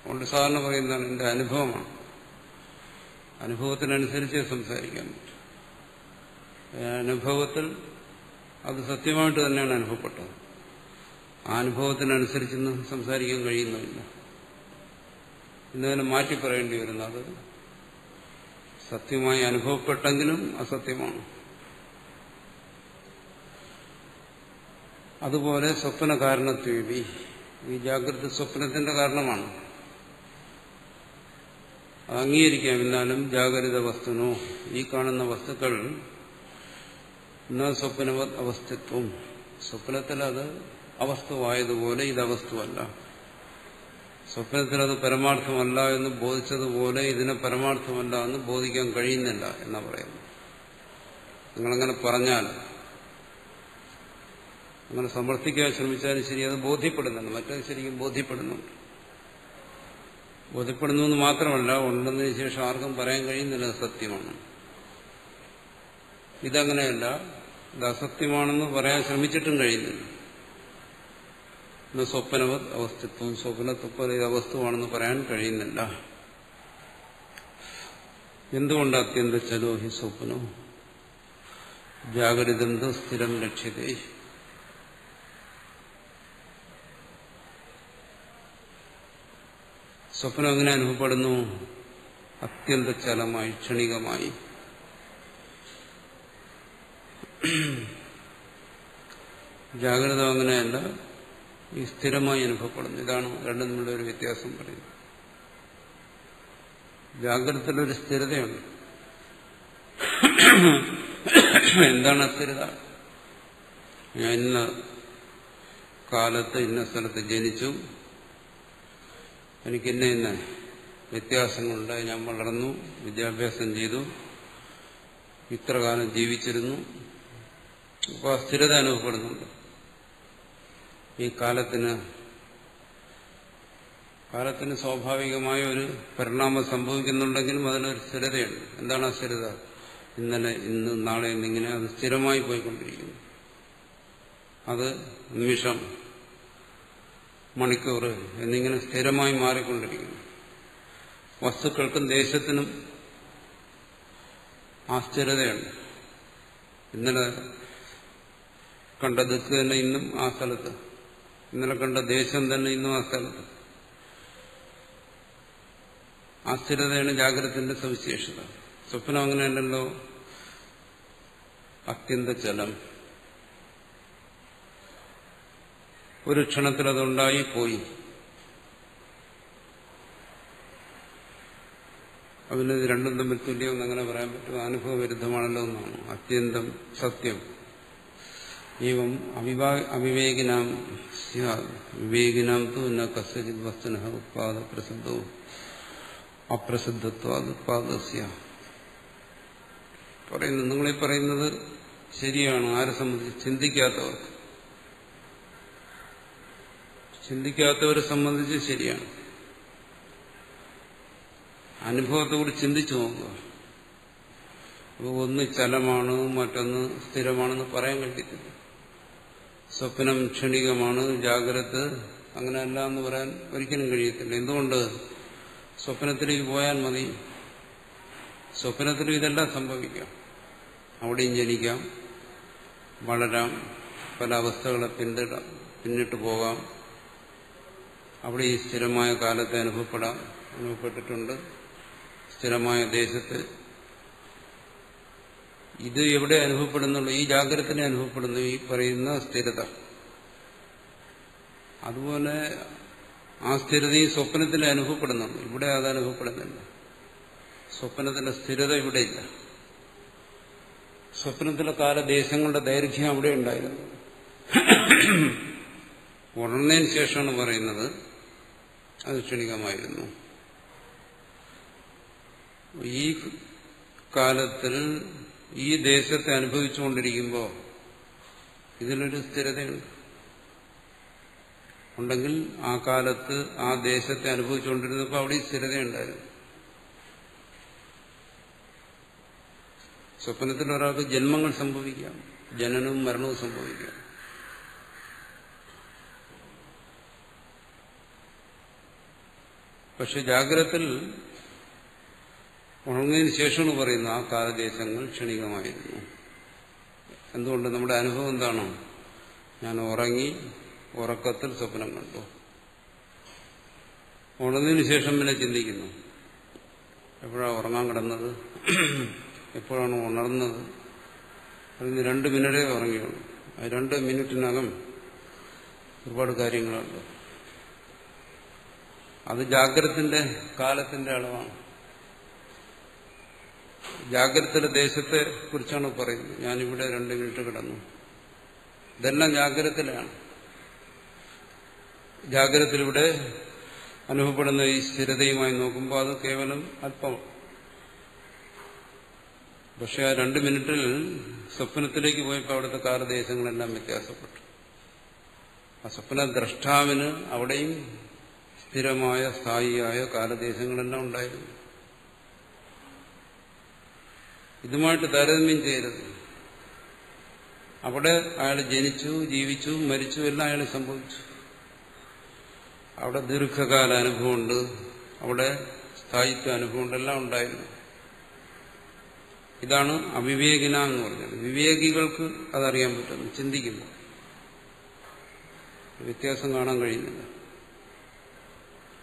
S1: അതുകൊണ്ട് സാധാരണ പറയുന്നതാണ് എന്റെ അനുഭവമാണ്, അനുഭവത്തിനനുസരിച്ച് സംസാരിക്കാൻ പറ്റും. അനുഭവത്തിൽ അത് സത്യമായിട്ട് തന്നെയാണ് അനുഭവപ്പെട്ടത്. ആ അനുഭവത്തിനനുസരിച്ചൊന്നും സംസാരിക്കാൻ കഴിയുന്നില്ല. ഇന്നതിനെ മാറ്റി പറയേണ്ടി വരുന്നത് സത്യമായി അനുഭവപ്പെട്ടെങ്കിലും അസത്യമാണ്. അതുപോലെ സ്വപ്ന കാരണത്വേപി, ഈ ജാഗ്രത സ്വപ്നത്തിന്റെ കാരണമാണ്, അത് അംഗീകരിക്കാം. എന്നാലും ജാഗ്രത വസ്തുനോ, ഈ കാണുന്ന വസ്തുക്കൾ സ്വപ്നവത് അവസ്ഥത്വം, സ്വപ്നത്തിൽ അത് അവസ്ഥവായതുപോലെ ഇത് അവസ്ഥവല്ല. സ്വപ്നത്തിൽ അത് പരമാർത്ഥമല്ല എന്ന് ബോധിച്ചതുപോലെ ഇതിനെ പരമാർത്ഥമല്ല എന്ന് ബോധിക്കാൻ കഴിയുന്നില്ല എന്നാ പറയുന്നു. നിങ്ങളങ്ങനെ പറഞ്ഞാൽ, അങ്ങനെ സമർത്ഥിക്കാൻ ശ്രമിച്ചാലും ശരി, അത് ബോധ്യപ്പെടുന്നുണ്ട്. മറ്റേത് ശരിക്കും ബോധ്യപ്പെടുന്നുണ്ട്. ബോധ്യപ്പെടുന്നു എന്ന് മാത്രമല്ല, ഉണ്ടെന്നതിന് ശേഷം ആർക്കും പറയാൻ കഴിയുന്നില്ല സത്യമാണ്. ഇതങ്ങനെയല്ല, ഇത് അസത്യമാണെന്ന് പറയാൻ ശ്രമിച്ചിട്ടും കഴിയുന്നില്ല. സ്വപ്നവത് അവസ്ഥത്വം, സ്വപ്നത്വപ്പോലെ ഇത് അവസ്ഥമാണെന്ന് പറയാൻ കഴിയുന്നില്ല. എന്തുകൊണ്ട് അത്യന്ത ചലോ ഹി സ്വപ്നോ ജാഗരിതം സ്ഥിരം ലക്ഷ്യതേ. സ്വപ്നം എങ്ങനെ അനുഭവപ്പെടുന്നു? അത്യന്ത ചലമായി, ക്ഷണികമായി. ജാഗ്രത അങ്ങനെയല്ല, ഈ സ്ഥിരമായി അനുഭവപ്പെടുന്നു. ഇതാണ് രണ്ടും തമ്മിലുള്ള ഒരു വ്യത്യാസം പറയുന്നത്. ജാഗ്രതത്തിലൊരു സ്ഥിരതയുണ്ട്. എന്താണ് സ്ഥിരത? ഞാൻ ഇന്ന കാലത്ത് ഇന്ന സ്ഥലത്ത് ജനിച്ചു, എനിക്ക് ഇന്ന വ്യത്യാസങ്ങളുണ്ടായി, ഞാൻ വളർന്നു, വിദ്യാഭ്യാസം ചെയ്തു, ഇത്ര കാലം ജീവിച്ചിരുന്നു. അപ്പോൾ ആ സ്ഥിരത അനുഭവപ്പെടുന്നുണ്ട്. ഈ കാലത്തിന് സ്വാഭാവികമായ ഒരു പരിണാമം സംഭവിക്കുന്നുണ്ടെങ്കിലും അതിനൊരു സ്ഥിരതയുണ്ട്. എന്താണ് ആ സ്ഥിരത? ഇന്നലെ, ഇന്ന്, നാളെ എന്നിങ്ങനെ അത് സ്ഥിരമായി പോയിക്കൊണ്ടിരിക്കുന്നു. അത് നിമിഷം, മണിക്കൂർ എന്നിങ്ങനെ സ്ഥിരമായി മാറിക്കൊണ്ടിരിക്കുന്നു. വസ്തുക്കൾക്കും ദേശത്തിനും ആ സ്ഥിരതയുണ്ട്. ഇന്നലെ കണ്ട ദിക്ക് തന്നെ ഇന്നും ആ സ്ഥലത്ത്, ഇന്നലെ കണ്ട ദേശം തന്നെ ഇന്നും ആ സ്ഥലത്ത്. ആ സ്ഥിരതയാണ് ജാഗ്രതത്തിന്റെ സവിശേഷത. സ്വപ്നം അങ്ങനെയല്ലല്ലോ, അത്യന്ത ചലം. ഒരു ക്ഷണത്തിൽ അതുണ്ടായി പോയി. അതിന് രണ്ടും തമ്മിൽ തുല്യം അങ്ങനെ പറയാൻ പറ്റും. അനുഭവ വിരുദ്ധമാണല്ലോ എന്നാണ്. അത്യന്തം സത്യം. ഏവം അവിവേകിനാം വിവേകിനാം തു ന കസ്യചിത് വസ്തുനഃ ഉത്പാദ പ്രസിദ്ധവും അപ്രസിദ്ധത്വാദ് ഉത്പാദസ്യ. പറയുന്നു, നിങ്ങളീ പറയുന്നത് ശരിയാണ്. ആരെ സംബന്ധിച്ച്? ചിന്തിക്കാത്തവരെ സംബന്ധിച്ച് ശരിയാണ്. അനുഭവത്തോട് ചിന്തിച്ചു നോക്കുക. അപ്പോൾ ഒന്ന് ചലമാണ്, മറ്റൊന്ന് സ്ഥിരമാണെന്ന് പറയാൻ കഴിയത്തില്ല. സ്വപ്നം ക്ഷണികമാണ്, ജാഗ്രത അങ്ങനെയല്ല എന്ന് പറയാൻ ഒരിക്കലും കഴിയത്തില്ല. എന്തുകൊണ്ട്? സ്വപ്നത്തിലേക്ക് പോയാൽ മതി. സ്വപ്നത്തിലും ഇതെല്ലാം സംഭവിക്കാം. അവിടെയും ജനിക്കാം, വളരാം, പല അവസ്ഥകളെ പിന്നിട്ട് പോകാം. അവിടെ ഈ സ്ഥിരമായ കാലത്തെ അനുഭവപ്പെട്ടിട്ടുണ്ട്, സ്ഥിരമായ ദേശത്ത്. ഇത് എവിടെ അനുഭവപ്പെടുന്നുള്ളൂ? ഈ ജാഗ്രതനെ അനുഭവപ്പെടുന്നു, ഈ പറയുന്ന സ്ഥിരത. അതുപോലെ ആ സ്ഥിരതയും സ്വപ്നത്തിൽ അനുഭവപ്പെടുന്നുള്ളൂ. ഇവിടെ അത് അനുഭവപ്പെടുന്നില്ല. സ്വപ്നത്തിന്റെ സ്ഥിരത ഇവിടെയില്ല. സ്വപ്നത്തിലെ കാലദേശങ്ങളുടെ ദൈർഘ്യം അവിടെ ഉണ്ടായിരുന്നു. ഉണർന്നതിന് ശേഷമാണ് പറയുന്നത് അത് ക്ഷണികമായിരുന്നു. ഈ ഇക്കാലത്തിൽ ഈ ദേശത്തെ അനുഭവിച്ചുകൊണ്ടിരിക്കുമ്പോൾ ഇതിനൊരു സ്ഥിരതയുണ്ട്. ഉണ്ടെങ്കിൽ ആ കാലത്ത് ആ ദേശത്തെ അനുഭവിച്ചുകൊണ്ടിരുന്നപ്പോൾ അവിടെ സ്ഥിരതയുണ്ടായിരുന്നു. സ്വപ്നത്തിൽ ഒരാൾക്ക് ജന്മങ്ങൾ സംഭവിക്കാം, ജനനവും മരണവും സംഭവിക്കാം. പക്ഷെ ജാഗ്രതത്തിൽ ഉണർന്നതിന് ശേഷമാണ് പറയുന്നത് ആ കാലദേശങ്ങൾ ക്ഷണികമായിരുന്നു. എന്തുകൊണ്ട്? നമ്മുടെ അനുഭവം എന്താണോ? ഞാൻ ഉറങ്ങി, ഉറക്കത്തിൽ സ്വപ്നം കണ്ടു. ഉണർന്നതിന് ശേഷം പിന്നെ ചിന്തിക്കുന്നു, എപ്പോഴാണ് ഉറങ്ങാൻ കിടന്നത്, എപ്പോഴാണ് ഉണർന്നത്. അതിന് 2 മിനിറ്റേ ഉറങ്ങിയുള്ളൂ. ആ 2 മിനിറ്റിനകം ഒരുപാട് കാര്യങ്ങളുണ്ട്. അത് ജാഗ്രതത്തിന്റെ കാലത്തിന്റെ അളവാണ്. ജാഗ്രതയുടെ ദേശത്തെ കുറിച്ചാണ് പറയുന്നത്. ഞാനിവിടെ 2 മിനിറ്റ് കിടന്നു. ഇതെല്ലാം ജാഗ്രതത്തിലാണ്. ജാഗ്രതത്തിലൂടെ അനുഭവപ്പെടുന്ന ഈ സ്ഥിരതയുമായി നോക്കുമ്പോൾ അത് കേവലം അല്പം. പക്ഷെ ആ 2 മിനിറ്റിൽ സ്വപ്നത്തിലേക്ക് പോയപ്പോൾ അവിടുത്തെ കാലദേശങ്ങളെല്ലാം വ്യത്യാസപ്പെട്ടു. ആ സ്വപ്ന ദ്രഷ്ടാവിന് അവിടെയും സ്ഥിരമായ സ്ഥായിയായ കാലദേശങ്ങളെല്ലാം ഉണ്ടായിരുന്നു. ഇതുമായിട്ട് താരതമ്യം ചെയ്യരുത്. അവിടെ അയാൾ ജനിച്ചു, ജീവിച്ചു, മരിച്ചു, എല്ലാം അയാൾ സംഭവിച്ചു. അവിടെ ദീർഘകാല അനുഭവമുണ്ട്, അവിടെ സ്ഥായിത്വ അനുഭവമുണ്ട്, എല്ലാം ഉണ്ടായിരുന്നു. ഇതാണ് അവിവേകിന എന്ന് പറഞ്ഞത്. വിവേകികൾക്ക് അതറിയാൻ പറ്റുന്നു, ചിന്തിക്കുന്നു. വ്യത്യാസം കാണാൻ കഴിയുന്നില്ല.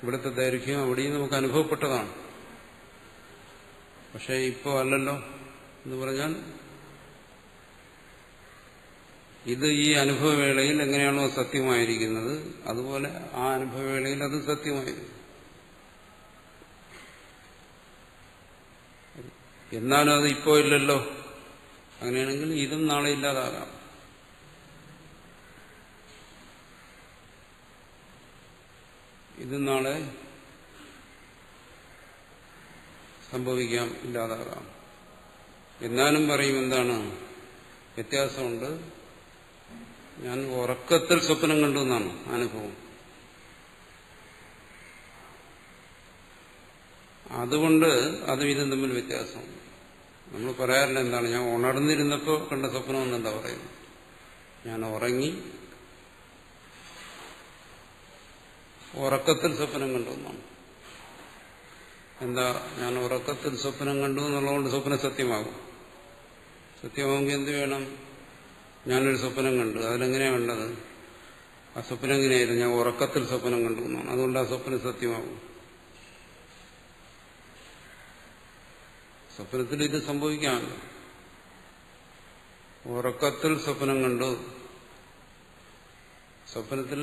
S1: ഇവിടുത്തെ ദൈർഘ്യം അവിടെയും നമുക്ക് അനുഭവപ്പെട്ടതാണ്. പക്ഷെ ഇപ്പോൾ അല്ലല്ലോ എന്ന് പറഞ്ഞാൽ ഇത് ഈ അനുഭവവേളയിൽ എങ്ങനെയാണോ സത്യമായിരിക്കുന്നത് അതുപോലെ ആ അനുഭവവേളയിൽ അത് സത്യമായിരുന്നു. എന്നാലും അത് ഇപ്പോൾ ഇല്ലല്ലോ. അങ്ങനെയാണെങ്കിൽ ഇതും നാളെ ഇല്ലാതാകാം. ഇതും നാളെ സംഭവിക്കാം, ഇല്ലാതാകാം. എന്നാലും പറയും എന്താണ് വ്യത്യാസമുണ്ട്. ഞാൻ ഉറക്കത്തിൽ സ്വപ്നം കണ്ടു എന്നാണ് അനുഭവം. അതുകൊണ്ട് അതും ഇതും തമ്മിൽ വ്യത്യാസമുണ്ട്. നമ്മൾ പറയാറില്ല എന്താണ്, ഞാൻ ഉണർന്നിരുന്നപ്പോൾ കണ്ട സ്വപ്നം എന്നെന്താ പറയുന്നത്. ഞാൻ ഉറങ്ങി ഉറക്കത്തിൽ സ്വപ്നം കണ്ടു എന്നാണ്. എന്താ, ഞാൻ ഉറക്കത്തിൽ സ്വപ്നം കണ്ടു എന്നുള്ളതുകൊണ്ട് സ്വപ്നം സത്യമാകും. സത്യമാകുമെങ്കിൽ എന്ത് വേണം? ഞാനൊരു സ്വപ്നം കണ്ടു. അതിലെങ്ങനെയാണ് കണ്ടത്? ആ സ്വപ്നം എങ്ങനെയായിരുന്നു? ഞാൻ ഉറക്കത്തിൽ സ്വപ്നം കണ്ടു എന്നാണ്. അതുകൊണ്ട് ആ സ്വപ്നം സത്യമാകും. സ്വപ്നത്തിൽ ഇത് സംഭവിക്കാമല്ലോ. ഉറക്കത്തിൽ സ്വപ്നം കണ്ടു. സ്വപ്നത്തിൽ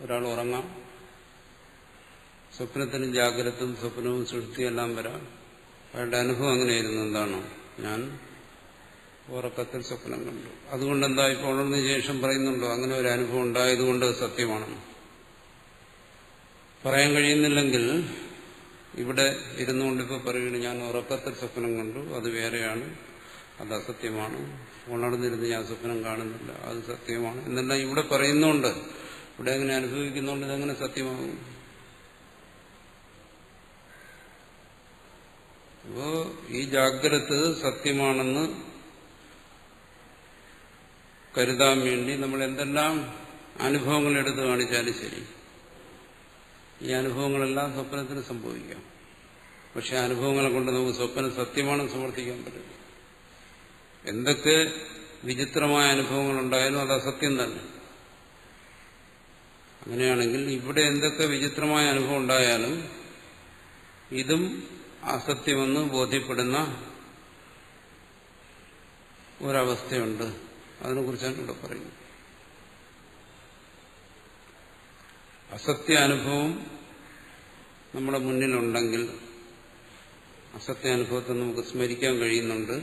S1: ഒരാൾ ഉറങ്ങാം. സ്വപ്നത്തിന് ജാഗ്രതയും സ്വപ്നവും സുഷുപ്തിയെല്ലാം വരാം. അയാളുടെ അനുഭവം അങ്ങനെയായിരുന്നു. എന്താണ്? ഞാൻ ഉറക്കത്തിൽ സ്വപ്നം കണ്ടു. അതുകൊണ്ട് എന്താ ഇപ്പോൾ ഉണർന്നതിന് ശേഷം പറയുന്നുണ്ടോ അങ്ങനെ ഒരു അനുഭവം ഉണ്ടായതുകൊണ്ട് സത്യമാണെന്ന് പറയാൻ കഴിയുന്നില്ലെങ്കിൽ ഇവിടെ ഇരുന്നുകൊണ്ടിപ്പോൾ പറയുകയാണ് ഞാൻ ഉറക്കത്തിൽ സ്വപ്നം കണ്ടു, അത് വേറെയാണ്, അത് അസത്യമാണ്. ഉണർന്നിരുന്ന് ഞാൻ സ്വപ്നം കാണുന്നില്ല, അത് സത്യമാണ് എന്നെല്ലാം ഇവിടെ പറയുന്നുണ്ട്. ഇവിടെ എങ്ങനെ അനുഭവിക്കുന്നുണ്ട്, ഇതെങ്ങനെ സത്യമാകും? അപ്പോ ഈ ജാഗ്രത സത്യമാണെന്ന് കരുതാൻ വേണ്ടി നമ്മൾ എന്തെല്ലാം അനുഭവങ്ങൾ എടുത്തു കാണിച്ചാലും ശരി, ഈ അനുഭവങ്ങളെല്ലാം സ്വപ്നത്തിന് സംഭവിക്കാം. പക്ഷെ അനുഭവങ്ങളെ കൊണ്ട് നമുക്ക് സ്വപ്നം സത്യമാണെന്ന് സമർത്ഥിക്കാൻ പറ്റില്ല. എന്തൊക്കെ വിചിത്രമായ അനുഭവങ്ങളുണ്ടായാലും അത് അസത്യം തന്നെ. അങ്ങനെയാണെങ്കിൽ ഇവിടെ എന്തൊക്കെ വിചിത്രമായ അനുഭവം ഉണ്ടായാലും ഇതും അസത്യമെന്ന് ബോധ്യപ്പെടുന്ന ഒരവസ്ഥയുണ്ട്. അതിനെക്കുറിച്ചാണ് ഇവിടെ പറയുന്നത്. അസത്യ അനുഭവം നമ്മുടെ മുന്നിലുണ്ടെങ്കിൽ അസത്യാനുഭവത്തെ നമുക്ക് സ്മരിക്കാൻ കഴിയുന്നുണ്ട്.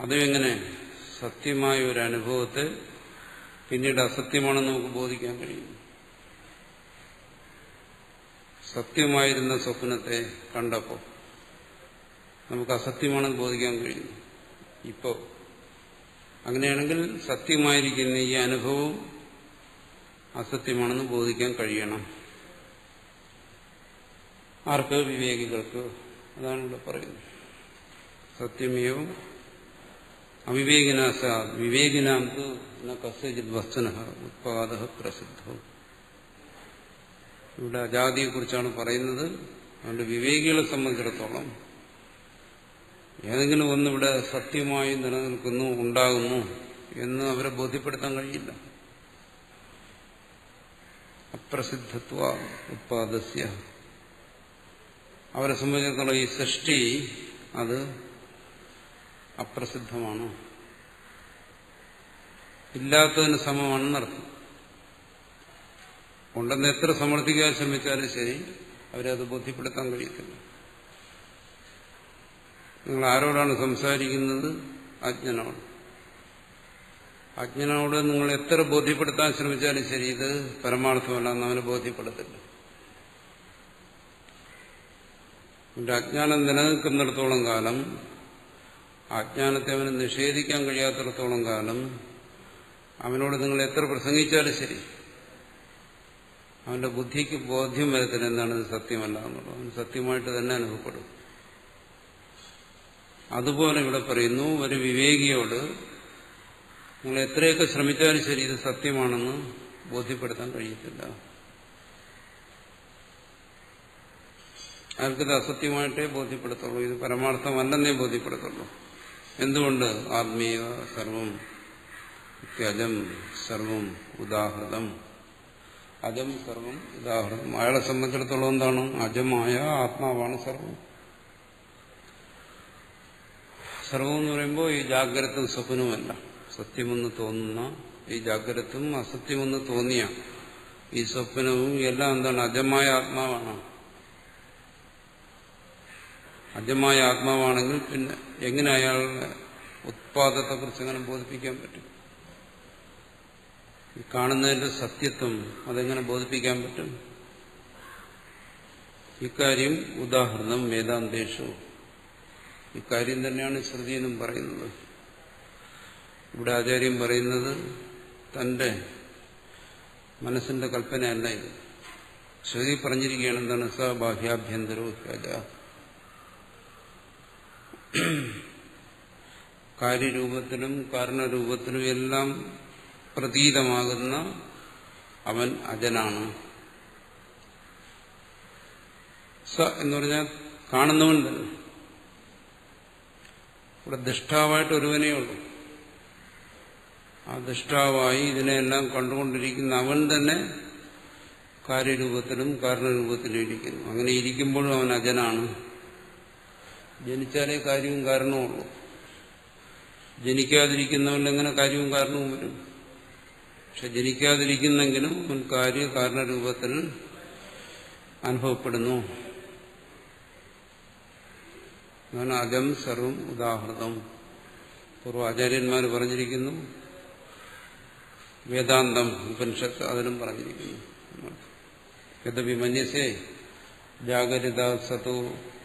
S1: അതും എങ്ങനെ? സത്യമായ ഒരു അനുഭവത്തെ പിന്നീട് അസത്യമാണെന്ന് നമുക്ക് ബോധിക്കാൻ കഴിയും. സത്യമായിരുന്ന സ്വപ്നത്തെ കണ്ടപ്പോൾ നമുക്ക് അസത്യമാണെന്ന് ബോധിക്കാൻ കഴിയും. ഇപ്പോൾ അങ്ങനെയാണെങ്കിൽ സത്യമായിരിക്കുന്ന ഈ അനുഭവം അസത്യമാണെന്ന് ബോധിക്കാൻ കഴിയണം. ആർക്ക്? വിവേകികൾക്ക്. അതാണ് ഇവിടെ പറയുന്നത്. സത്യമേവം അവിവേകിനാസ വിവേകിനാം തു ന കസ്യചിത് വസ്തുനഃ ഉത്പാദഃ പ്രസിദ്ധോ. ഇവിടെ അജാതിയെക്കുറിച്ചാണ് പറയുന്നത്. അതുകൊണ്ട് വിവേകികളെ സംബന്ധിച്ചിടത്തോളം ഏതെങ്കിലും ഒന്നിവിടെ സത്യമായി നിലനിൽക്കുന്നു, ഉണ്ടാകുന്നു എന്ന് അവരെ ബോധ്യപ്പെടുത്താൻ കഴിയില്ല. അപ്രസിദ്ധത്വ ഉത്പാദസ്യ. അവരെ സംബന്ധിച്ചിടത്തോളം ഈ സൃഷ്ടി അത് അപ്രസിദ്ധമാണ്, ഇല്ലാത്തതിന് സമമാണെന്നർത്ഥം. ഉണ്ടെന്ന് എത്ര സമർത്ഥിക്കാൻ ശ്രമിച്ചാലും ശരി, അവരത് ബോധ്യപ്പെടുത്താൻ കഴിയത്തില്ല. നിങ്ങൾ ആരോടാണ് സംസാരിക്കുന്നത്? അജ്ഞനോട്. അജ്ഞനോട് നിങ്ങൾ എത്ര ബോധ്യപ്പെടുത്താൻ ശ്രമിച്ചാലും ശരി, ഇത് പരമാർത്ഥമല്ല എന്ന് അവനെ ബോധ്യപ്പെടുത്തില്ല. അജ്ഞാനം നിലനിൽക്കുന്നിടത്തോളം കാലം, അജ്ഞാനത്തെ അവന് നിഷേധിക്കാൻ കഴിയാത്തിടത്തോളം കാലം അവനോട് നിങ്ങൾ എത്ര പ്രസംഗിച്ചാലും ശരി, അവന്റെ ബുദ്ധിക്ക് ബോധ്യം വരത്തില്ല എന്താണ് ഇത് സത്യമല്ല എന്നുള്ളത്. അവന് സത്യമായിട്ട് തന്നെ അനുഭവപ്പെടും. അതുപോലെ ഇവിടെ പറയുന്നു, ഒരു വിവേകിയോട് നിങ്ങൾ എത്രയൊക്കെ ശ്രമിച്ചാലും ശരി ഇത് സത്യമാണെന്ന് ബോധ്യപ്പെടുത്താൻ കഴിയത്തില്ല. അയാൾക്കിത് അസത്യമായിട്ടേ ബോധ്യപ്പെടുത്തുള്ളൂ, ഇത് പരമാർത്ഥമല്ലെന്നേ ബോധ്യപ്പെടുത്തുള്ളൂ. എന്തുകൊണ്ട്? ആത്മീയ സർവം അജം സർവം ഉദാഹൃതം. അജം സർവം ഉദാഹൃതം. അയാളെ സംബന്ധിച്ചിടത്തോളം എന്താണ്? അജമായ ആത്മാവാണ് സർവം. സർവം എന്ന് പറയുമ്പോൾ ഈ ജാഗ്രതും സ്വപ്നവുമല്ല. സത്യമെന്ന് തോന്നുന്ന ഈ ജാഗ്രതും അസത്യമെന്ന് തോന്നിയ ഈ സ്വപ്നവും എല്ലാം എന്താണ്? അജമായ ആത്മാവാണ്. അജമായ ആത്മാവാണെങ്കിൽ പിന്നെ എങ്ങനെ അയാളുടെ ഉത്പാദത്തെക്കുറിച്ച് എങ്ങനെ ബോധിപ്പിക്കാൻ പറ്റും? ഈ കാണുന്നതിന്റെ സത്യത്വം അതെങ്ങനെ ബോധിപ്പിക്കാൻ പറ്റും? ഇക്കാര്യം ഉദാഹരണം വേദാന്തേഷു. ഇക്കാര്യം തന്നെയാണ് ശ്രുതി എന്നും പറയുന്നത്. ഇവിടെ ആചാര്യം പറയുന്നത് തന്റെ മനസ്സിന്റെ കൽപ്പനയല്ല ഇത്. ശ്രുതി പറഞ്ഞിരിക്കുകയാണ് എന്താണ്? സ ബാഹ്യാഭ്യന്തരോ ഹ്യജ. കാര്യരൂപത്തിലും കാരണരൂപത്തിലും എല്ലാം പ്രതീതമാകുന്ന അവൻ അജനാണ്. സ എന്ന് പറഞ്ഞാൽ കാണുന്നവൻ തന്നെ. ഇവിടെ ദൃഷ്ടാവായിട്ട് ഒരുവനേ ഉള്ളൂ. ആ ദൃഷ്ടാവായി ഇതിനെല്ലാം കണ്ടുകൊണ്ടിരിക്കുന്ന അവൻ തന്നെ കാര്യരൂപത്തിലും കാരണരൂപത്തിലും ഇരിക്കുന്നു. അങ്ങനെ ഇരിക്കുമ്പോഴും അവൻ അജനാണ്. ജനിച്ചാലേ കാര്യവും കാരണവും ഉള്ളൂ. ജനിക്കാതിരിക്കുന്നവൻ എങ്ങനെ കാര്യവും കാരണവും വരും? പക്ഷെ ജനിക്കാതിരിക്കുന്നെങ്കിലും അവൻ കാരണരൂപത്തിൽ അനുഭവപ്പെടുന്നു. അതാണ് അജം സർവം ഉദാഹൃതം. പൂർവാചാര്യന്മാർ പറഞ്ഞിരിക്കുന്നു. വേദാന്തം ഉപനിഷത്ത് അതിലും പറഞ്ഞിരിക്കുന്നു. യദപി മന്യസേ ജാഗരിത സതോ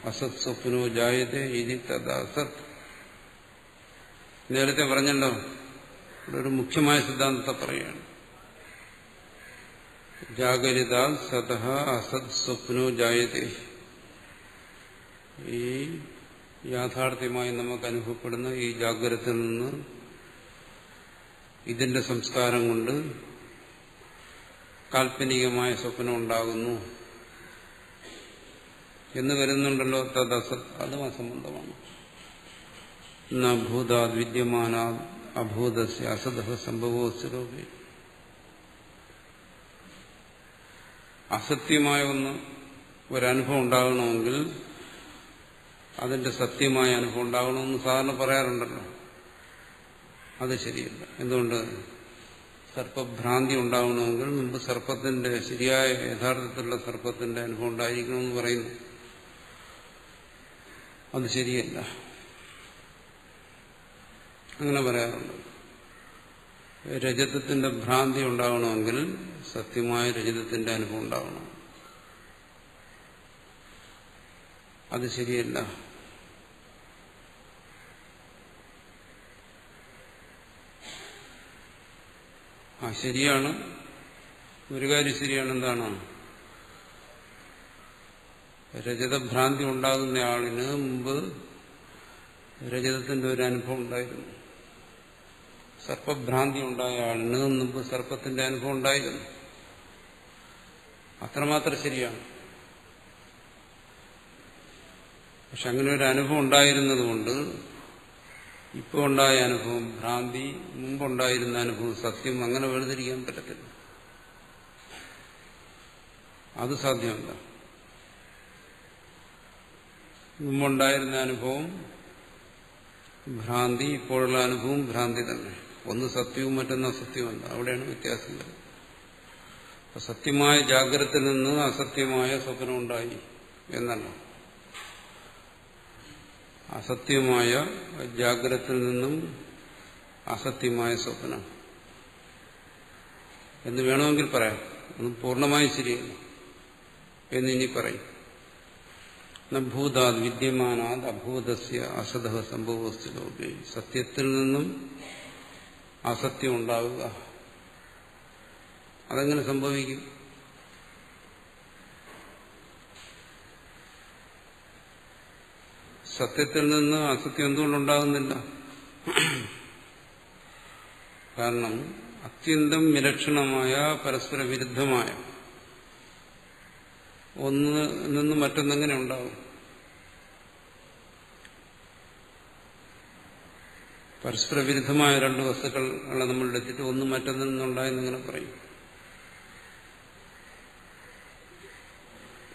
S1: അസത് സ്വപ്നോ ജായതേ ഇതി തദാ അസത്. നേരത്തെ പറഞ്ഞല്ലോ, ഇവിടെ ഒരു മുഖ്യമായ സിദ്ധാന്തത്തെ പറയുകയാണ്. ജാഗരിത സതഃ അസത് സ്വപ്നോ ജായതേ. ഈ യാഥാർത്ഥ്യമായി നമുക്ക് അനുഭവപ്പെടുന്ന ഈ ജാഗ്രതയിൽ നിന്ന് ഇതിന്റെ സംസ്കാരം കൊണ്ട് കാൽപ്പനികമായ സ്വപ്നം ഉണ്ടാകുന്നു എന്ന് വരുന്നുണ്ടല്ലോ. തദസത്, അതും അസംബന്ധമാണ്. ഭൂതാദ് വിദ്യമാന അഭൂതസ്യ അസതഃ സംഭവോസ്യലോകേ. അസത്യമായ ഒരനുഭവം ഉണ്ടാകണമെങ്കിൽ അതിന്റെ സത്യമായ അനുഭവം ഉണ്ടാകണമെന്ന് സാധാരണ പറയാറുണ്ടല്ലോ. അത് ശരിയല്ല. എന്തുകൊണ്ട്? സർപ്പഭ്രാന്തി ഉണ്ടാകണമെങ്കിൽ മുമ്പ് സർപ്പത്തിന്റെ ശരിയായ യഥാർത്ഥത്തിലുള്ള സർപ്പത്തിന്റെ അനുഭവം ഉണ്ടായിരിക്കണമെന്ന് പറയുന്നു. അത് ശരിയല്ല. അങ്ങനെ പറയാറുണ്ട്. രജതത്തിന്റെ ഭ്രാന്തി ഉണ്ടാകണമെങ്കിൽ സത്യമായ രജതത്തിന്റെ അനുഭവം ഉണ്ടാകണം. അത് ശരിയല്ല. ശരിയാണ്. ഒരു കാര്യം ശരിയാണ്. എന്താണ്? രജതഭ്രാന്തി ഉണ്ടാകുന്ന ആളിന് മുമ്പ് രജതത്തിന്റെ ഒരു അനുഭവം ഉണ്ടായിരുന്നു. സർപ്പഭ്രാന്തി ഉണ്ടായ ആളിന് മുമ്പ് സർപ്പത്തിന്റെ അനുഭവം ഉണ്ടായിരുന്നു. അത്രമാത്രം ശരിയാണ്. പക്ഷെ അങ്ങനെ ഒരു അനുഭവം ഉണ്ടായിരുന്നതുകൊണ്ട് ഇപ്പോൾ ഉണ്ടായ അനുഭവം ഭ്രാന്തി, മുമ്പുണ്ടായിരുന്ന അനുഭവം സത്യം, അങ്ങനെ വേർതിരിക്കാൻ പറ്റത്തില്ല. അത് സാധ്യമല്ല. മുമ്പുണ്ടായിരുന്ന അനുഭവം ഭ്രാന്തി, ഇപ്പോഴുള്ള അനുഭവം ഭ്രാന്തി തന്നെ. ഒന്ന് സത്യവും മറ്റൊന്ന് അസത്യവുമല്ല. അവിടെയാണ് വ്യത്യാസം വരുന്നത്. അപ്പൊ സത്യമായ ജാഗ്രതയിൽ നിന്ന് അസത്യമായ സ്വപ്നം ഉണ്ടായി എന്നല്ല. അസത്യമായ ജാഗ്രതയിൽ നിന്നും അസത്യമായ സ്വപ്നം എന്ന് വേണമെങ്കിൽ പറയാം. ഒന്നും പൂർണ്ണമായി ശരിയല്ല എന്നിനി പറയും. ഭൂതാത് വിദ്യമാനാത് അഭൂതസ്യ അസതഃ സംഭവസ്തു ലോകേ. സത്യത്തിൽ നിന്നും അസത്യം ഉണ്ടാവുക, അതെങ്ങനെ സംഭവിക്കും? സത്യത്തിൽ നിന്ന് അസത്യം എന്തുകൊണ്ടുണ്ടാകുന്നില്ല? കാരണം അത്യന്തം വിലക്ഷണമായ പരസ്പര വിരുദ്ധമായ ഒന്നിൽ നിന്ന് മറ്റൊന്നെങ്ങനെ ഉണ്ടാവും? പരസ്പര വിരുദ്ധമായ രണ്ട് വസ്തുക്കളെ നമ്മളുടെ ചുറ്റും ഒന്ന് മറ്റൊന്നിൽ നിന്നുണ്ടായെന്നിങ്ങനെ പറയും.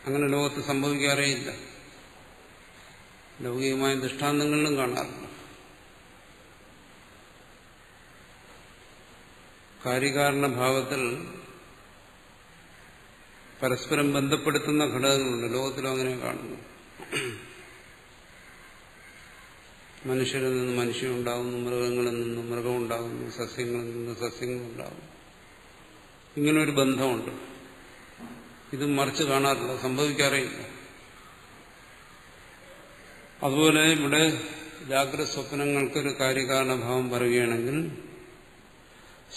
S1: അങ്ങനെ ലോകത്ത് സംഭവിക്കാറേയില്ല. ലൗകികമായ ദൃഷ്ടാന്തങ്ങളിലും കാണാറില്ല. കാര്യകാരണ ഭാവത്തിൽ പരസ്പരം ബന്ധപ്പെടുത്തുന്ന ഘടകങ്ങളുണ്ട്. ലോകത്തിലും അങ്ങനെ കാണുന്നു. മനുഷ്യരിൽ നിന്ന് മനുഷ്യനുണ്ടാകുന്നു, മൃഗങ്ങളിൽ നിന്ന് മൃഗമുണ്ടാകുന്നു, സസ്യങ്ങളിൽ നിന്ന് സസ്യങ്ങളുണ്ടാകുന്നു. ഇങ്ങനൊരു ബന്ധമുണ്ട്. ഇത് മറിച്ച് കാണാറില്ല, സംഭവിക്കാറേയില്ല. അതുപോലെ ഇവിടെ ജാഗ്രത സ്വപ്നങ്ങൾക്കൊരു കാര്യകാരണഭാവം പറയുകയാണെങ്കിൽ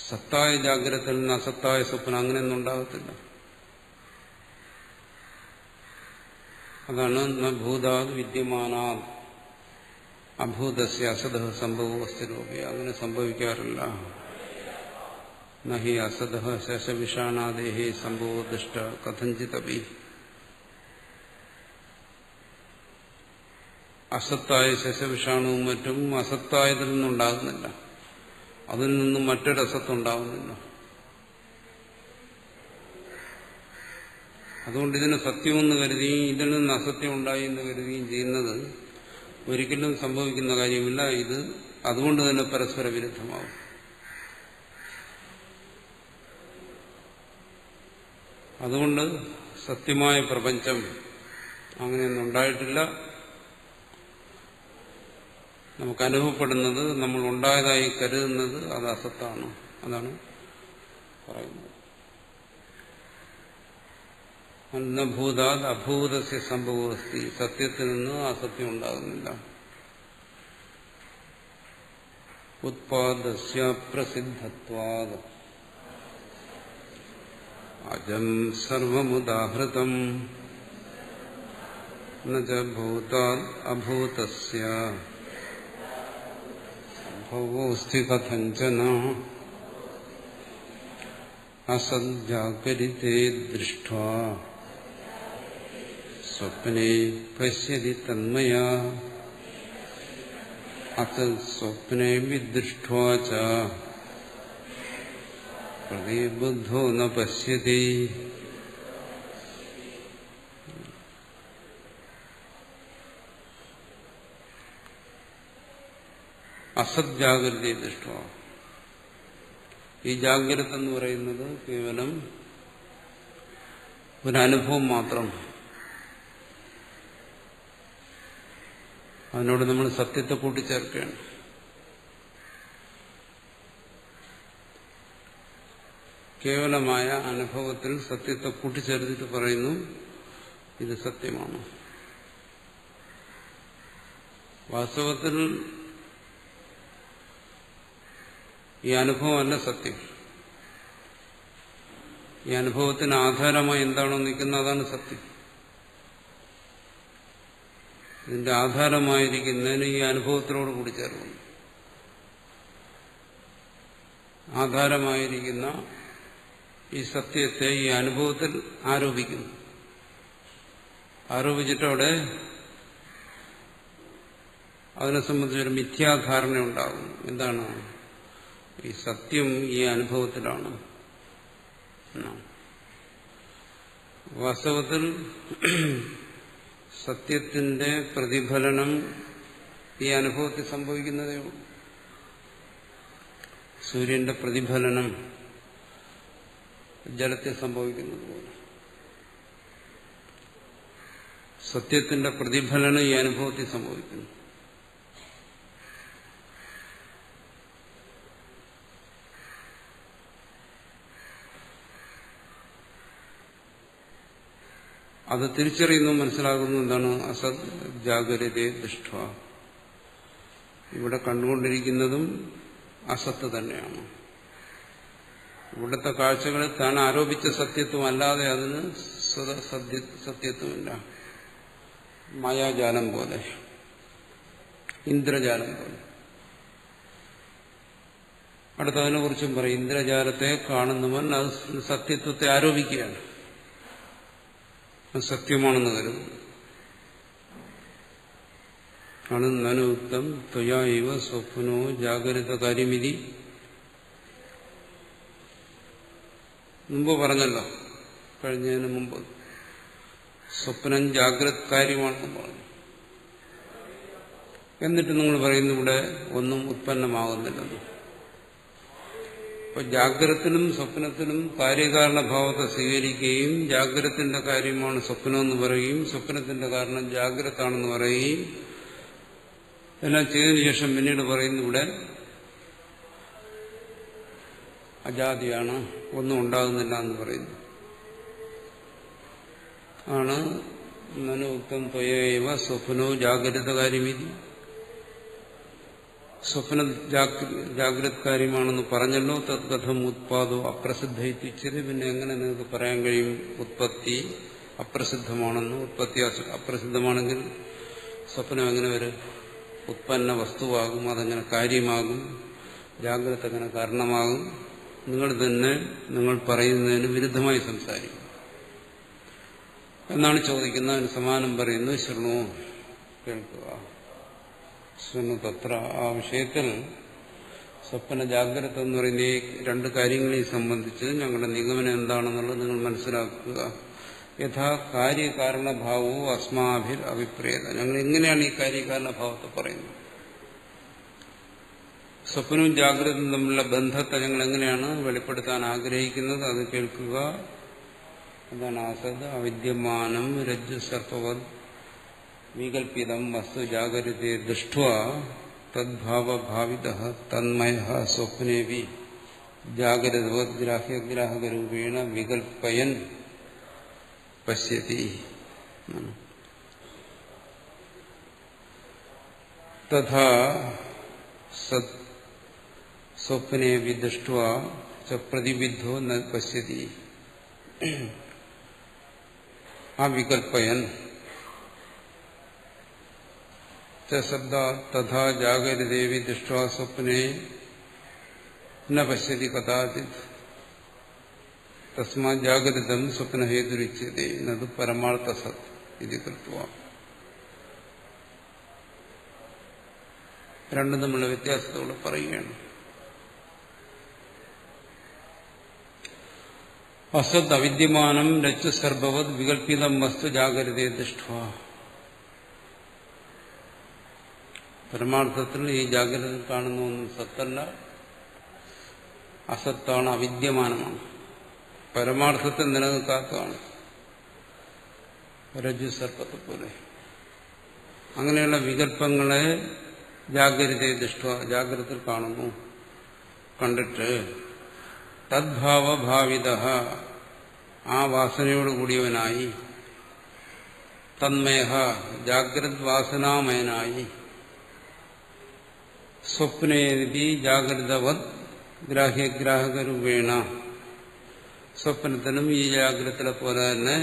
S1: സത്തായ ജാഗ്രതയിൽ നിന്ന് അസത്തായ സ്വപ്നം അങ്ങനെയൊന്നും ഉണ്ടാകത്തില്ല. അതാണ് ന ഭൂതാത് വിദ്യമാനാത് അഭൂതസ്യ അസതഃ സംഭവസ്തു ലോകേ. അങ്ങനെ സംഭവിക്കാറില്ല. നഹി അസതഃ ശേഷവിഷാണാദേഹേ സംഭവോ ദുഷ്ട കഥഞ്ചിതപി. അസത്തായ ശേഷവിഷാണുവും മറ്റും അസത്തായതിൽ നിന്നുണ്ടാകുന്നില്ല. അതിൽ നിന്നും മറ്റൊരസത്തുണ്ടാകുന്നില്ല. അതുകൊണ്ട് ഇതിന് സത്യമെന്ന് കരുതുകയും ഇതിൽ നിന്ന് അസത്യം ഉണ്ടായി എന്ന് കരുതുകയും ചെയ്യുന്നത് ഒരിക്കലും സംഭവിക്കുന്ന കാര്യമില്ല. ഇത് അതുകൊണ്ട് തന്നെ പരസ്പര വിരുദ്ധമാവും. അതുകൊണ്ട് സത്യമായ പ്രപഞ്ചം അങ്ങനെയൊന്നും ഉണ്ടായിട്ടില്ല. നമുക്ക് അനുഭവപ്പെടുന്നത്, നമ്മൾ ഉണ്ടായതായി കരുതുന്നത് അത് അസത്താണ്. അതാണ് പറയുന്നത്. അന്നഭൂതാത് അഭൂതസ്യ സംഭവസ്തി. സത്യത്തിൽ നിന്ന് അസത്യം ഉണ്ടാകുന്നില്ല. ഉത്പാദസ്യ പ്രസിദ്ധത്വാത് അജം സർവമുദാഹൃതം ന ച ഭൂതാത് അഭൂതസ്യ സംഭവോസ്തി കഥഞ്ചന അസജ്ജാഗരിതേ ദൃഷ്ട്വാ സ്വപ്നേ പശ്യതി തന്മയാ അസത് സ്വപ്നേ വിദൃഷ്ട്വാ ച പ്രതിബുദ്ധോ ന പശ്യതി. അസജ്ജാഗ്രതയെ ദൃഷ്ട്വാ. ഈ ജാഗ്രത എന്ന് പറയുന്നത് കേവലം ഒരനുഭവം മാത്രം. അതിനോട് നമ്മൾ സത്യത്തെ കൂട്ടിച്ചേർക്കുകയാണ്. കേവലമായ അനുഭവത്തിൽ സത്യത്തെ കൂട്ടിച്ചേർത്തിട്ട് പറയുന്നു ഇത് സത്യമാണ്. വാസ്തവത്തിൽ ഈ അനുഭവമല്ല സത്യം. ഈ അനുഭവത്തിന് ആധാരമായി എന്താണോ നിൽക്കുന്നത് അതാണ് സത്യം. ഇതിന്റെ ആധാരമായിരിക്കുന്നതിന് ഈ അനുഭവത്തിനോട് കൂടി ചേർക്കുന്നു. ആധാരമായിരിക്കുന്ന ഈ സത്യത്തെ ഈ അനുഭവത്തിൽ ആരോപിക്കുന്നു. ആരോപിച്ചിട്ടവിടെ അതിനെ സംബന്ധിച്ചൊരു മിഥ്യാധാരണ ഉണ്ടാകും. എന്താണ്? ഈ സത്യം ഈ അനുഭവത്തിലാണ്. വാസ്തവത്തിൽ സത്യത്തിന്റെ പ്രതിഫലനം ഈ അനുഭവത്തിൽ സംഭവിക്കുന്നതേ ഉള്ളൂ. സൂര്യന്റെ പ്രതിഫലനം ജലത്തിൽ സംഭവിക്കുന്നത് പോലെ സത്യത്തിന്റെ പ്രതിഫലനം ഈ അനുഭവത്തിൽ സംഭവിക്കുന്നു. അത് തിരിച്ചറിയുന്നു, മനസ്സിലാകുന്നു. എന്താണ്? അസത് ജാഗരതയെ ദൃഷ്ട. ഇവിടെ കണ്ടുകൊണ്ടിരിക്കുന്നതും അസത്ത് തന്നെയാണ്. ഇവിടുത്തെ കാഴ്ചകളിൽ താൻ ആരോപിച്ച സത്യത്വം അല്ലാതെ അതിന് സത്യത്വമില്ല. മായാജാലം പോലെ, ഇന്ദ്രജാലം പോലെ. അടുത്തതിനെ കുറിച്ചും പറയും. ഇന്ദ്രജാലത്തെ കാണുന്നവൻ അത് സത്യത്വത്തെ ആരോപിക്കുകയാണ്. അത് സത്യമാണെന്ന് കരുതുന്നു. ആണ് നനുക്തം ത്വയാ ഇവ സ്വപ്നോ ജാഗ്രത കാര്യമിതി. മുമ്പ് പറഞ്ഞല്ലോ, കഴിഞ്ഞതിന് മുമ്പ് സ്വപ്നം ജാഗ്രത കാര്യമാണെന്ന് പറഞ്ഞു. എന്നിട്ട് നിങ്ങൾ പറയുന്നു ഇവിടെ ഒന്നും ഉത്പന്നമാകുന്നില്ലെന്ന്. അപ്പൊ ജാഗ്രതത്തിനും സ്വപ്നത്തിനും കാര്യകാരണഭാവത്തെ സ്വീകരിക്കുകയും ജാഗ്രതത്തിന്റെ കാര്യമാണ് സ്വപ്നമെന്ന് പറയുകയും സ്വപ്നത്തിന്റെ കാരണം ജാഗ്രതാണെന്ന് പറയുകയും എല്ലാം ചെയ്തതിനു ശേഷം പിന്നീട് പറയുന്നു ഇവിടെ അജാതിയാണ്, ഒന്നും ഉണ്ടാകുന്നില്ല എന്ന് പറയുന്നു. ആണ് നനുക്തം ത്വയൈവ സ്വപ്നോ ജാഗ്രത കാര്യമിതി. സ്വപ്ന ജാഗ്രത കാര്യമാണെന്ന് പറഞ്ഞല്ലോ. തത്കഥം ഉത്പാദോ അപ്രസിദ്ധയിച്ചത്. പിന്നെ എങ്ങനെ നിങ്ങൾക്ക് പറയാൻ കഴിയും ഉത്പത്തി അപ്രസിദ്ധമാണെന്ന്? ഉത്പത്തി അപ്രസിദ്ധമാണെങ്കിൽ സ്വപ്നം എങ്ങനെ വരും? ഉത്പന്ന വസ്തുവാകും, അതെങ്ങനെ കാര്യമാകും? ജാഗ്രത എങ്ങനെ കാരണമാകും? നിങ്ങൾ തന്നെ നിങ്ങൾ പറയുന്നതിന് വിരുദ്ധമായി സംസാരിക്കും എന്നാണ് ചോദിക്കുന്നത്. അതിന് സമാനം പറയുന്നു. ശൃണു, കേൾക്കുക. ശൃണു തത്ര. ആ വിഷയത്തിൽ സ്വപ്ന ജാഗ്രത എന്ന് പറയുന്ന ഈ രണ്ട് കാര്യങ്ങളെയും സംബന്ധിച്ച് ഞങ്ങളുടെ നിഗമനം എന്താണെന്നുള്ളത് നിങ്ങൾ മനസ്സിലാക്കുക. യഥാ കാര്യകാരണഭാവവും അസ്മാഭിർ അഭിപ്രേത. ഞങ്ങൾ എങ്ങനെയാണ് ഈ കാര്യകാരണഭാവത്തെ പറയുന്നത്? സ്വപ്നവും ജാഗ്രതയും തമ്മിലുള്ള ബന്ധത്തെ ഞങ്ങൾ എങ്ങനെയാണ് വെളിപ്പെടുത്താൻ ആഗ്രഹിക്കുന്നത്? അത് കേൾക്കുക. എന്താണ്? അസത് അവിദ്യമാനം രജ്ജു സർപ്പവത് വികൽപ്പിതം വസ്തു ജാഗ്രതയെ ദൃഷ്ട്വാ തദ്ഭാവഭാവിതഃ തന്മയഃ സ്വപ്നേവി ജാഗ്രതവത് ഗ്രാഹ്യഗ്രാഹകരൂപേണ വികൽപ്പയൻ പശ്യതി. തഥാ സത് സ്വപ്നേവി ദൃഷ്ട്വാ ച പ്രതിബിദ്ധോ ന പശ്യതി. ആ വികൽപ്പയൻ ശബ്ദ തഥാ ജാഗരദേവി ദൃഷ്ട്വാ സ്വപ്നെ ന പശ്യതി കഥാചിത്. തസ്മാ ജാഗ്രതം സ്വപ്നഹേതുരുച്യതേ നത് പരമാർത്ഥ സത് ഇത് കൃത്വ. രണ്ടും തമ്മിലുള്ള വ്യത്യാസത്തോടെ പറയുകയാണ്. അസത് അവിദ്യമാനം രജ്ജു സർവവത് വികൽപ്പിതം വസ്തു ജാഗ്രതയെ ദൃഷ്ട്വാ. പരമാർത്ഥത്തിൽ ഈ ജാഗ്രത കാണുന്ന ഒന്നും സത്തല്ല, അസത്താണ്, അവിദ്യമാനമാണ്, പരമാർത്ഥത്തിൽ നിലനിൽക്കാത്തതാണ്. രജ്ജു സർപ്പത്തെ പോലെ അങ്ങനെയുള്ള വികല്പങ്ങളെ ജാഗ്രതയെ ദൃഷ്ട്വാ ജാഗ്രതയിൽ കാണുന്നു. കണ്ടിട്ട് തദ്ഭാവഭാവിതഃ ആ വാസനയോടുകൂടിയവനായി, തന്മയഃ ജാഗ്രത് വാസനാമയനായി, സ്വപ്നേതി ജാഗ്രതവത് ഗ്രാഹ്യഗ്രാഹകരൂപേണ സ്വപ്നത്തിലും ഈ ജാഗ്രതത്തിലെ പോലെ തന്നെ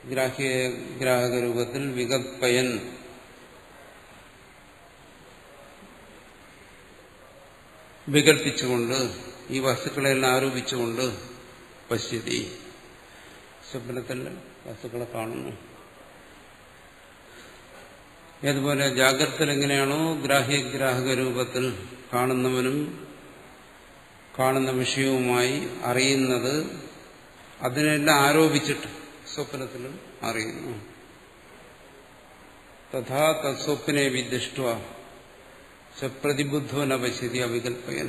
S1: ഗ്രാഹക രൂപത്തിൽ വികൽപ്പയൻ വികൽപ്പിച്ചുകൊണ്ട് ഈ വസ്തുക്കളെല്ലാം ആരോപിച്ചുകൊണ്ട് പശ്യതി സ്വപ്നത്തിൽ വസ്തുക്കളെ കാണുന്നു. ഏതുപോലെ ജാഗ്രതത്തിൽ എങ്ങനെയാണോ ഗ്രാഹക രൂപത്തിൽ കാണുന്നവനും കാണുന്ന വിഷയവുമായി അറിയുന്നത്, അതിനെല്ലാം ആരോപിച്ചിട്ട് സ്വപ്നത്തിലും അറിയുന്നു. തഥാ തത്സ്വപ്നെ വിദിഷ്ട്വ പ്രതിബുദ്ധോ ന പശ്യതി അവികൽപ്പയൻ.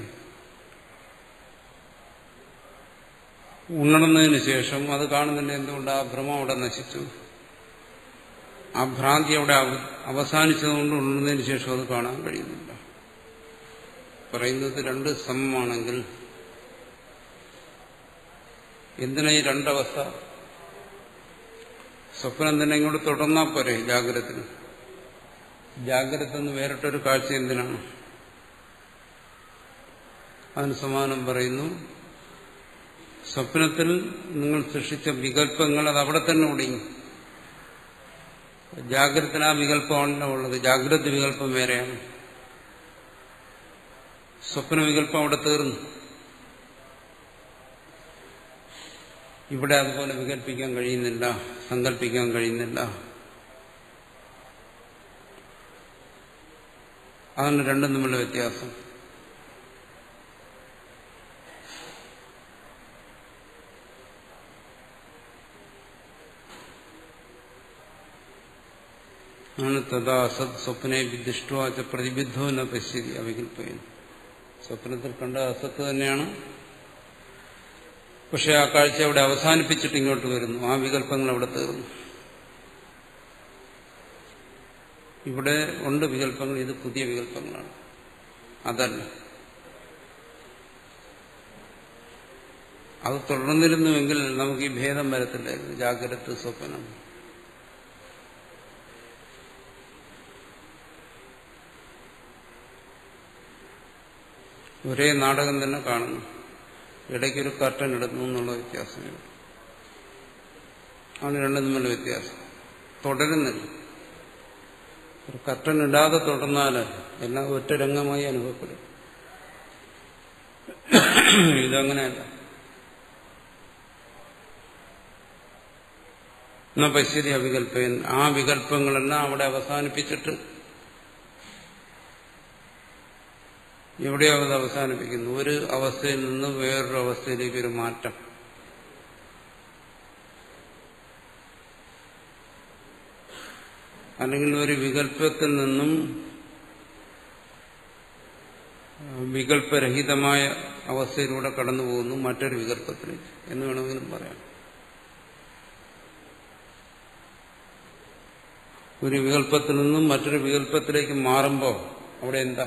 S1: ഉണർന്നതിന് ശേഷം അത് കാണുന്നില്ല. എന്തുകൊണ്ട്? ആ ഭ്രമം അവിടെ നശിച്ചു, ആ ഭ്രാന്തി അവിടെ അവസാനിച്ചതുകൊണ്ട് ഉണർന്നതിന് ശേഷം അത് കാണാൻ കഴിയുന്നില്ല. പറയുന്നത് രണ്ട് സമമാണെങ്കിൽ എന്തിനാ ഈ രണ്ടവസ്ഥ? സ്വപ്നം തന്നെ ഇങ്ങോട്ട് തുടർന്നാൽ പോരെ ജാഗ്രതത്തിന്? ജാഗ്രത എന്ന് വേറിട്ടൊരു കാഴ്ച എന്തിനാണ്? അതിന് സമാനം പറയുന്നു, സ്വപ്നത്തിൽ നിങ്ങൾ സൃഷ്ടിച്ച വികല്പങ്ങൾ അത് അവിടെ തന്നെ ഒടുങ്ങി. ജാഗ്രതത്തിന് ആ വികല്പമാണല്ലോ ഉള്ളത്. ജാഗ്രത വികല്പം വേറെയാണ്, സ്വപ്ന വികല്പം അവിടെ തീർന്നു. ഇവിടെ അതുപോലെ വികല്പിക്കാൻ കഴിയുന്നില്ല, സങ്കല്പിക്കാൻ കഴിയുന്നില്ല. അതാണ് രണ്ടും തമ്മിലുള്ള വ്യത്യാസം. ആണ് തഥാ അസത് സ്വപ്നെ വിദിഷ്ട്വാച പ്രതിബിദ്ധോ ന പശ്യതി അവികൽപ്പയൻ. സ്വപ്നത്തിൽ കണ്ട അസത്ത് തന്നെയാണ്, പക്ഷെ ആ കാഴ്ച അവിടെ അവസാനിപ്പിച്ചിട്ട് ഇങ്ങോട്ട് വരുന്നു. ആ വികല്പങ്ങൾ അവിടെ തീർന്നു. ഇവിടെ ഉണ്ട് വികല്പങ്ങൾ, ഇത് പുതിയ വികല്പങ്ങളാണ്. അതല്ല, അത് തുടർന്നിരുന്നുവെങ്കിൽ നമുക്ക് ഈ ഭേദം വരത്തില്ലായിരുന്നു. ജാഗ്രത സ്വപ്നം ഒരേ നാടകം തന്നെ കാണുന്നു, ഇടയ്ക്കൊരു കർട്ടൻ ഇടുന്നു എന്നുള്ള വ്യത്യാസമേ. ആണ് രണ്ടും തമ്മിലുള്ള വ്യത്യാസം. തുടരുന്നില്ല. ഒരു കർട്ടൻ ഇടാതെ തുടർന്നാൽ എല്ലാം ഒറ്റ രംഗമായി അനുഭവപ്പെടും. ഇതങ്ങനെയല്ല. എന്നാ പശ്യതി അവികൽപ്പയൻ. ആ വികല്പങ്ങളെല്ലാം അവിടെ അവസാനിപ്പിച്ചിട്ട് എവിടെയോ അത് അവസാനിപ്പിക്കുന്നു. ഒരു അവസ്ഥയിൽ നിന്ന് വേറൊരു അവസ്ഥയിലേക്ക് ഒരു മാറ്റം. അല്ലെങ്കിൽ ഒരു വികല്പത്തിൽ നിന്നും വികല്പരഹിതമായ അവസ്ഥയിലൂടെ കടന്നു പോകുന്നു മറ്റൊരു വികല്പത്തിലേക്ക് എന്ന് വേണമെങ്കിലും പറയാം. ഒരു വികല്പത്തിൽ നിന്നും മറ്റൊരു വികല്പത്തിലേക്ക് മാറുമ്പോൾ അവിടെ എന്താ?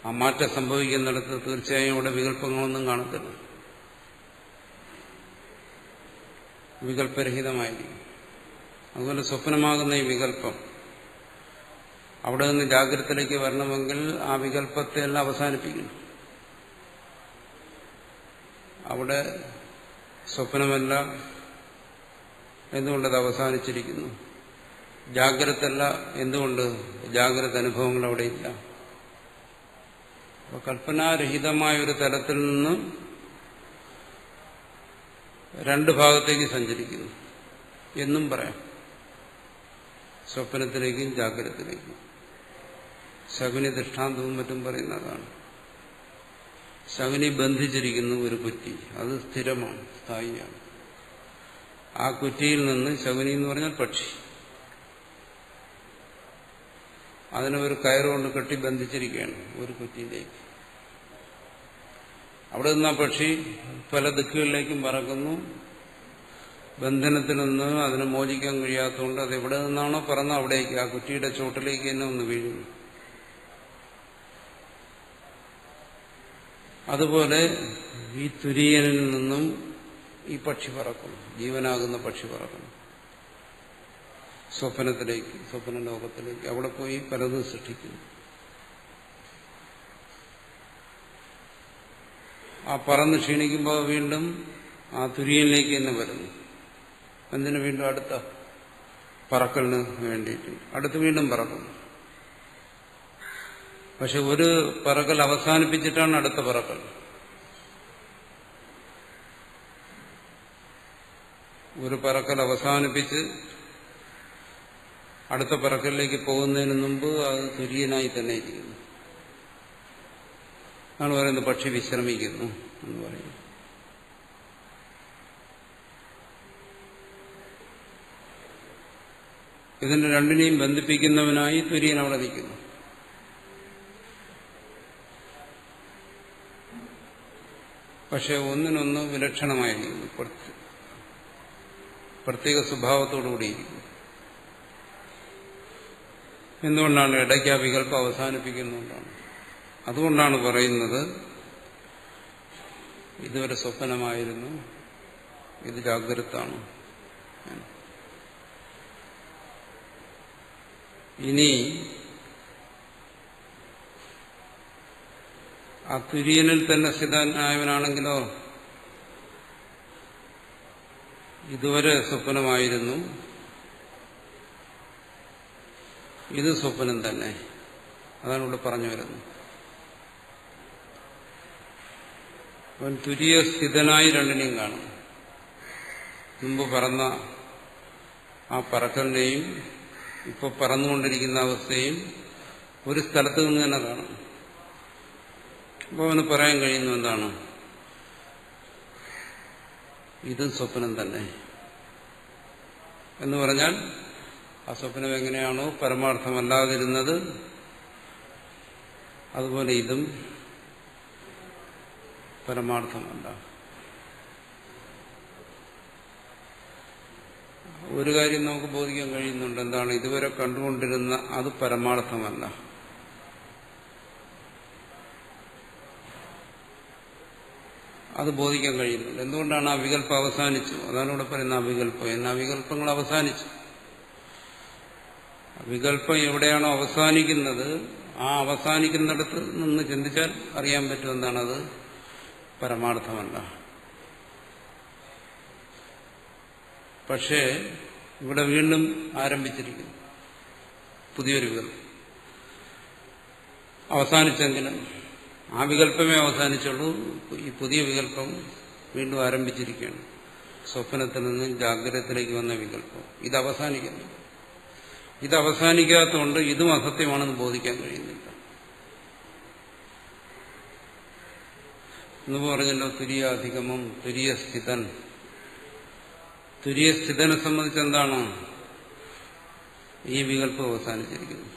S1: ആ മാറ്റം സംഭവിക്കുന്നിടത്ത് തീർച്ചയായും അവിടെ വികല്പങ്ങളൊന്നും കാണത്തില്ല, വികല്പരഹിതമായിരിക്കും. അതുപോലെ സ്വപ്നമാകുന്ന ഈ വികല്പം അവിടെ നിന്ന് ജാഗ്രതത്തിലേക്ക് വരണമെങ്കിൽ ആ വികല്പത്തെ എല്ലാം അവസാനിപ്പിക്കുന്നു. അവിടെ സ്വപ്നമല്ല, എന്തുകൊണ്ടത് അവസാനിച്ചിരിക്കുന്നു? ജാഗ്രതല്ല, എന്തുകൊണ്ട്? ജാഗ്രത അനുഭവങ്ങൾ അവിടെ ഇല്ല. അപ്പോൾ കൽപ്പനാരഹിതമായ ഒരു തലത്തിൽ നിന്ന് രണ്ട് ഭാഗത്തേക്ക് സഞ്ചരിക്കുന്നു എന്നും പറയാം. സ്വപ്നത്തിലേക്കും ജാഗ്രതത്തിലേക്കും. ശകുനി ദൃഷ്ടാന്തവും മറ്റും പറയുന്നതാണ്. ശകുനി ബന്ധിച്ചിരിക്കുന്നു ഒരു കുറ്റി, അത് സ്ഥിരമാണ്, സ്ഥായിയാണ്. ആ കുറ്റിയിൽ നിന്ന്, ശകുനി എന്ന് പറഞ്ഞാൽ പക്ഷി, അതിനെ ഒരു കയറുകൊണ്ട് കെട്ടി ബന്ധിച്ചിരിക്കുകയാണ് ഒരു കുറ്റിയിലേക്ക്. അവിടെ നിന്ന് ആ പക്ഷി പല ദിക്കുകളിലേക്കും പറക്കുന്നു. ബന്ധനത്തിൽ നിന്ന് അതിനെ മോചിക്കാൻ കഴിയാത്തതുകൊണ്ട് അത് എവിടെ നിന്നാണോ പറന്ന് അവിടേക്ക്, ആ കുറ്റിയുടെ ചോട്ടിലേക്ക് തന്നെ ഒന്ന് വീഴുന്നു. അതുപോലെ ഈ തുര്യനിൽ നിന്നും ഈ പക്ഷി പറക്കുന്നു, ജീവനാകുന്ന പക്ഷി പറക്കുന്നു സ്വപ്നത്തിലേക്ക്, സ്വപ്ന ലോകത്തിലേക്ക്. അവിടെ പോയി പലതും സൃഷ്ടിക്കുന്നു. ആ പറന്ന് ക്ഷീണിക്കുമ്പോൾ വീണ്ടും ആ തുര്യനിലേക്ക് തന്നെ വരുന്നു. എന്തിനു? വീണ്ടും അടുത്ത പറക്കലിന് വേണ്ടിയിട്ട് അടുത്ത് വീണ്ടും പറക്കുന്നു. പക്ഷെ ഒരു പറക്കൽ അവസാനിപ്പിച്ചിട്ടാണ് അടുത്ത പറക്കൽ. ഒരു പറക്കൽ അവസാനിപ്പിച്ച് അടുത്ത പറക്കലിലേക്ക് പോകുന്നതിന് മുമ്പ് അത് തുര്യനായി തന്നെ ഇരിക്കുന്നു. ആണ് പറയുന്നത് പക്ഷി വിശ്രമിക്കുന്നു എന്ന് പറയുന്നു. ഇതിന്റെ രണ്ടിനെയും ബന്ധിപ്പിക്കുന്നവനായി തുര്യൻ അവിടെ നിൽക്കുന്നു. പക്ഷെ ഒന്നിനൊന്ന് വിലക്ഷണമായിരിക്കുന്നു, പ്രത്യേക സ്വഭാവത്തോടുകൂടിയിരിക്കുന്നു. എന്തുകൊണ്ടാണ്? ഇടയ്ക്ക് ആ വികല്പം അവസാനിപ്പിക്കുന്നതുകൊണ്ടാണ്. അതുകൊണ്ടാണ് പറയുന്നത് ഇതുവരെ സ്വപ്നമായിരുന്നു, ഇത് ജാഗ്രതാണ്. ഇനി ആ തുര്യനിൽ തന്നെ സ്ഥിതനായവനാണെങ്കിലോ ഇതുവരെ സ്വപ്നമായിരുന്നു, ഇത് സ്വപ്നം തന്നെ. അതാണ് ഇവിടെ പറഞ്ഞു വരുന്നത്. അവൻ തുര്യ സ്ഥിതനായി രണ്ടിനെയും കാണും. മുമ്പ് പറന്ന ആ പറക്കലിനെയും ഇപ്പോൾ പറന്നുകൊണ്ടിരിക്കുന്ന അവസ്ഥയും ഒരു സ്ഥലത്ത് നിന്ന് തന്നെ കാണും. അപ്പോൾ അവന് പറയാൻ കഴിയുന്നു എന്താണ്? ഇതും സ്വപ്നം തന്നെ എന്ന് പറഞ്ഞാൽ ആ സ്വപ്നം എങ്ങനെയാണോ പരമാർത്ഥമല്ലാതിരുന്നത് അതുപോലെ ഇതും പരമാർത്ഥമല്ല. ഒരു കാര്യം നമുക്ക് ബോധിക്കാൻ കഴിയുന്നുണ്ട്, എന്താണ്? ഇതുവരെ കണ്ടുകൊണ്ടിരുന്ന അത് പരമാർത്ഥമല്ല. അത് ബോധിക്കാൻ കഴിയുന്നുണ്ട്. എന്തുകൊണ്ടാണ്? ആ വികല്പം അവസാനിച്ചു. അതാണ് ഇവിടെ പറയുന്ന അവികല്പം. എന്നാ വികല്പങ്ങൾ അവസാനിച്ചു. വികല്പം എവിടെയാണോ അവസാനിക്കുന്നത് ആ അവസാനിക്കുന്നിടത്ത് നിന്ന് ചിന്തിച്ചാൽ അറിയാൻ പറ്റും എന്താണത് പരമാർത്ഥമല്ല. പക്ഷേ ഇവിടെ വീണ്ടും ആരംഭിച്ചിരിക്കുന്നു പുതിയൊരു വികല്പം. അവസാനിച്ചെങ്കിലും ആ വികല്പമേ അവസാനിച്ചുള്ളൂ. ഈ പുതിയ വികല്പം വീണ്ടും ആരംഭിച്ചിരിക്കുകയാണ്. സ്വപ്നത്തിൽ നിന്ന് ജാഗ്രതത്തിലേക്ക് വന്ന വികല്പം ഇത് അവസാനിക്കുന്നു. ഇത് അവസാനിക്കാത്തതുകൊണ്ട് ഇതും അസത്യമാണെന്ന് ബോധിക്കാൻ കഴിയുന്നില്ല. എന്ന് പറഞ്ഞല്ലോ തുര്യാധിഗമം, തുര്യസ്ഥിതൻ. തുര്യസ്ഥിതനെ സംബന്ധിച്ച് എന്താണ്? ഈ വികല്പം അവസാനിച്ചിരിക്കുന്നു.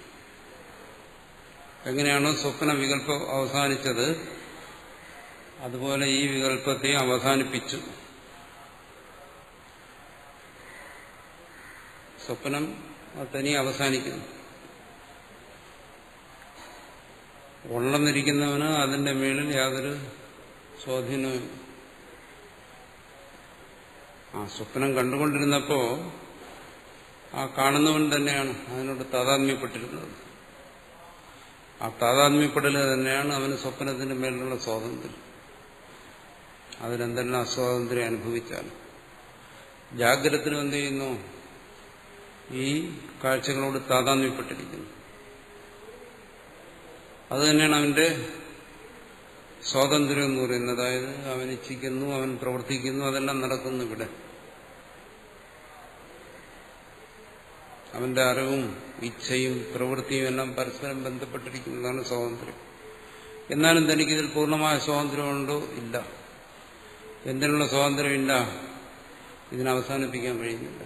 S1: എങ്ങനെയാണോ സ്വപ്ന വികല്പം അവസാനിച്ചത് അതുപോലെ ഈ വികല്പത്തെ അവസാനിപ്പിച്ചു. സ്വപ്നം തനിയെ അവസാനിക്കുന്നു. ഉള്ളന്നിരിക്കുന്നവന് അതിന്റെ മേളിൽ യാതൊരു സ്വാധീനവും. ആ സ്വപ്നം കണ്ടുകൊണ്ടിരുന്നപ്പോ ആ കാണുന്നവൻ തന്നെയാണ് അതിനോട് താതാത്മ്യപ്പെട്ടിരുന്നത്. ആ താതാത്മ്യപ്പെടൽ തന്നെയാണ് അവന് സ്വപ്നത്തിന്റെ മേലുള്ള സ്വാതന്ത്ര്യം. അതിനെന്തെല്ലാം അസ്വാതന്ത്ര്യം അനുഭവിച്ചാലും ജാഗ്രതത്തിനും എന്ത് ചെയ്യുന്നു? ഈ കാഴ്ചകളോട് താതാത്മ്യപ്പെട്ടിരിക്കുന്നു. അത് തന്നെയാണ് അവന്റെ സ്വാതന്ത്ര്യം എന്ന് പറയുന്നത്. അതായത് അവൻ ഇച്ഛിക്കുന്നു, അവൻ പ്രവർത്തിക്കുന്നു, അതെല്ലാം നടക്കുന്നു ഇവിടെ. അവന്റെ അറിവും ഇച്ഛയും പ്രവൃത്തിയും എല്ലാം പരസ്പരം ബന്ധപ്പെട്ടിരിക്കുന്നതാണ് സ്വാതന്ത്ര്യം. എന്നാലും തനിക്കിതിൽ പൂർണ്ണമായ സ്വാതന്ത്ര്യമുണ്ടോ? ഇല്ല. എന്തിനുള്ള സ്വാതന്ത്ര്യമില്ല? ഇതിനെ അവസാനിപ്പിക്കാൻ കഴിയുന്നില്ല.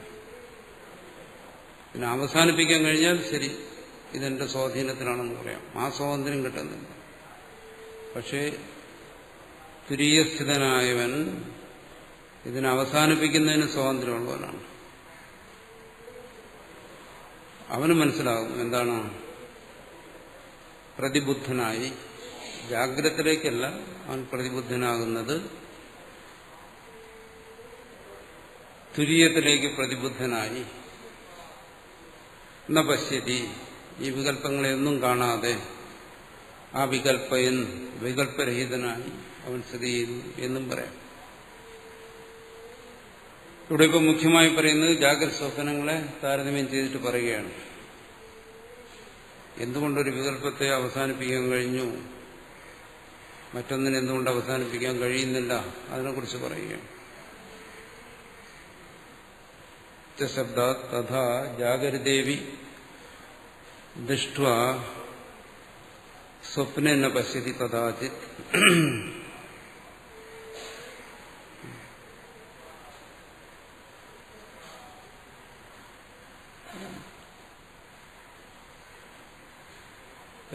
S1: ഇതിനെ അവസാനിപ്പിക്കാൻ കഴിഞ്ഞാൽ ശരി, ഇതെന്റെ സ്വാധീനത്തിലാണെന്ന് പറയാം. ആ സ്വാതന്ത്ര്യം കിട്ടുന്നില്ല. പക്ഷേ തുര്യസ്ഥിതനായവൻ ഇതിനെ അവസാനിപ്പിക്കുന്നതിന് സ്വാതന്ത്ര്യമുള്ളവനാണ്. അവന് മനസ്സിലാകും എന്താണ്? പ്രതിബുദ്ധനായി ജാഗ്രതത്തിലേക്കല്ല അവൻ പ്രതിബുദ്ധനാകുന്നത്, തുര്യത്തിലേക്ക് പ്രതിബുദ്ധനായി. ന പശ്യതി, ഈ വികല്പങ്ങളെയൊന്നും കാണാതെ ആ വികല്പയൻ വികല്പരഹിതനായി അവൻ സ്ഥിതി ചെയ്യുന്നു എന്നും പറയാം. ഇവിടെ ഇപ്പോൾ മുഖ്യമായി പറയുന്നത് ജാഗ്രത സ്വപ്നങ്ങളെ താരതമ്യം ചെയ്തിട്ട് പറയുകയാണ്. എന്തുകൊണ്ടൊരു വികല്പത്തെ അവസാനിപ്പിക്കാൻ കഴിഞ്ഞു, മറ്റൊന്നിനെ എന്തുകൊണ്ട് അവസാനിപ്പിക്കാൻ കഴിയുന്നില്ല, അതിനെക്കുറിച്ച് പറയുകയാണ്. ശബ്ദാത് തഥാ ജാഗരദേവി ദൃഷ്ട്വാ സ്വപ്ന പശ്യതി കഥാചിത്.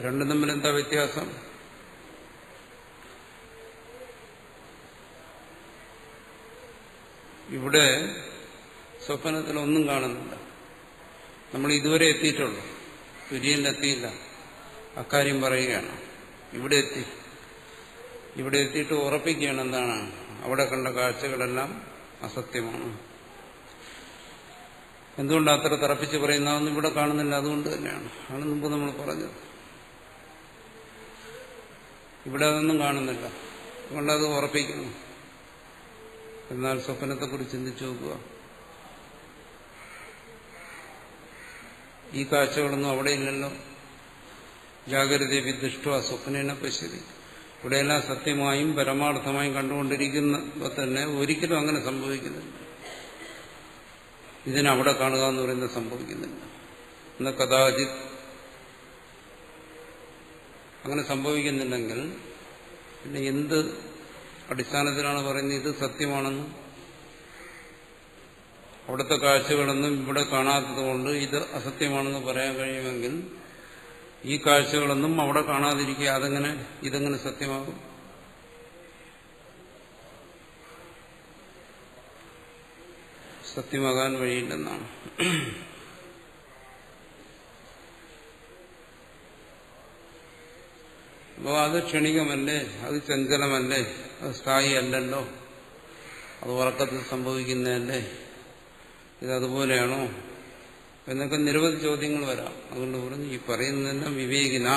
S1: രണ്ടും തമ്മിൽ എന്താ വ്യത്യാസം? ഇവിടെ സ്വപ്നത്തിൽ ഒന്നും കാണുന്നില്ല. നമ്മൾ ഇതുവരെ എത്തിയിട്ടുള്ളൂ, തുര്യനിലെത്തിയില്ല. അക്കാര്യം പറയുകയാണ്. ഇവിടെ എത്തിയിട്ട് ഉറപ്പിക്കുകയാണ് എന്താണ്, അവിടെ കണ്ട കാഴ്ചകളെല്ലാം അസത്യമാണ്. എന്തുകൊണ്ട് അത്ര തറപ്പിച്ച് പറയുന്നതൊന്നും ഇവിടെ കാണുന്നില്ല? അതുകൊണ്ട് തന്നെയാണ്. ആണ് മുമ്പ് നമ്മൾ പറഞ്ഞത്. ഇവിടെ അതൊന്നും കാണുന്നില്ല, അതുകൊണ്ടത് ഉറപ്പിക്കുന്നു. എന്നാൽ സ്വപ്നത്തെക്കുറിച്ച് ചിന്തിച്ചു നോക്കുക. ഈ കാഴ്ചകളൊന്നും അവിടെ ഇല്ലല്ലോ. ജാഗ്രതയെ ദൃഷ്ട്വാ സ്വപ്നേന പശ്യതി. ഇവിടെയെല്ലാം സത്യമായും പരമാർത്ഥമായും കണ്ടുകൊണ്ടിരിക്കുമ്പോൾ തന്നെ ഒരിക്കലും അങ്ങനെ സംഭവിക്കുന്നില്ല. ഇതിനവിടെ കാണുക എന്ന് പറയുന്നത് സംഭവിക്കുന്നില്ല. എന്നാൽ കഥാചിത് അങ്ങനെ സംഭവിക്കുന്നില്ലെങ്കിൽ പിന്നെ എന്ത് അടിസ്ഥാനത്തിലാണ് പറയുന്നത് ഇത് സത്യമാണെന്ന്? അവിടുത്തെ കാഴ്ചകളൊന്നും ഇവിടെ കാണാത്തതുകൊണ്ട് ഇത് അസത്യമാണെന്ന് പറയാൻ കഴിയുമെങ്കിൽ ഈ കാഴ്ചകളൊന്നും അവിടെ കാണാതിരിക്കുക ഇതെങ്ങനെ സത്യമാകും? സത്യമാകാൻ വഴിയില്ലെന്നാണ്. അപ്പോൾ അത് ക്ഷണികമല്ലേ, അത് ചഞ്ചലമല്ലേ, അത് സ്ഥായി അല്ലല്ലോ, അത് ഉറക്കത്തിൽ സംഭവിക്കുന്നതല്ലേ, ഇതതുപോലെയാണോ എന്നൊക്കെ നിരവധി ചോദ്യങ്ങൾ വരാം. അതുകൊണ്ട് പറഞ്ഞു ഈ പറയുന്നതെല്ലാം വിവേകിന.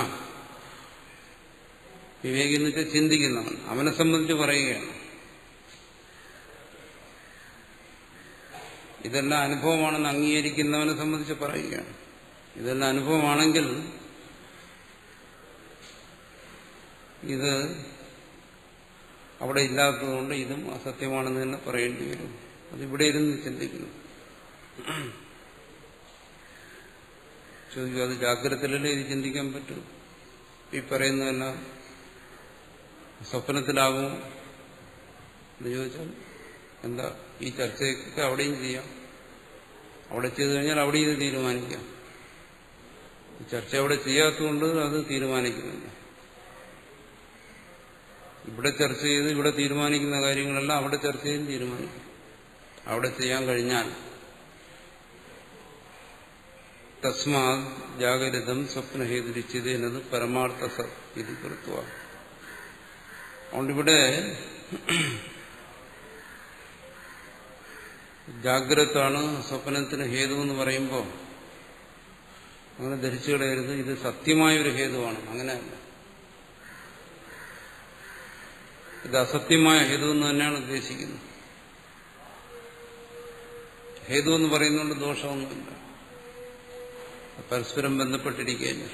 S1: വിവേകി എന്ന് വെച്ചാൽ ചിന്തിക്കുന്നവൻ, അവനെ സംബന്ധിച്ച് പറയുകയാണ്. ഇതെല്ലാം അനുഭവമാണെന്ന് അംഗീകരിക്കുന്നവനെ സംബന്ധിച്ച് പറയുകയാണ്. ഇതെല്ലാം അനുഭവമാണെങ്കിൽ ഇത് അവിടെ ഇല്ലാത്തതുകൊണ്ട് ഇതും അസത്യമാണെന്ന് തന്നെ പറയേണ്ടി വരും. അതിവിടെ ഇരുന്ന് ചിന്തിക്കുന്നു. ചോദിക്കും, അത് ജാഗ്രതയിലല്ലേ ഇത് ചിന്തിക്കാൻ പറ്റും? ഈ പറയുന്നതെല്ലാം സ്വപ്നത്തിലാകുമോ എന്ന് ചോദിച്ചാൽ എന്താ, ഈ ചർച്ചയൊക്കെ അവിടെയും ചെയ്യാം. അവിടെ ചെയ്തു കഴിഞ്ഞാൽ അവിടെയും ഇത് തീരുമാനിക്കാം. ചർച്ച അവിടെ ചെയ്യാത്തതുകൊണ്ട് അത് തീരുമാനിക്കുന്നില്ല. ഇവിടെ ചർച്ച ചെയ്ത് ഇവിടെ തീരുമാനിക്കുന്ന കാര്യങ്ങളെല്ലാം അവിടെ ചർച്ച ചെയ്ത് തീരുമാനിക്കും. അവിടെ ചെയ്യാൻ കഴിഞ്ഞാൽ തസ്മാ ജാഗരിതം സ്വപ്നഹേതുരിച്ചത് എന്നത് പരമാർത്ഥ സത് കൃത്വ. അതുകൊണ്ടിവിടെ ജാഗ്രതാണ് സ്വപ്നത്തിന് ഹേതു എന്ന് പറയുമ്പോൾ അങ്ങനെ ധരിച്ചു കളയരുത് ഇത് സത്യമായൊരു ഹേതുവാണ്. അങ്ങനെയല്ല, ഇത് അസത്യമായ ഹേതു എന്ന് തന്നെയാണ് ഉദ്ദേശിക്കുന്നത്. ഹേതു എന്ന് പറയുന്നതുകൊണ്ട് ദോഷമൊന്നുമില്ല, പരസ്പരം ബന്ധപ്പെട്ടിരിക്കുകയില്ല.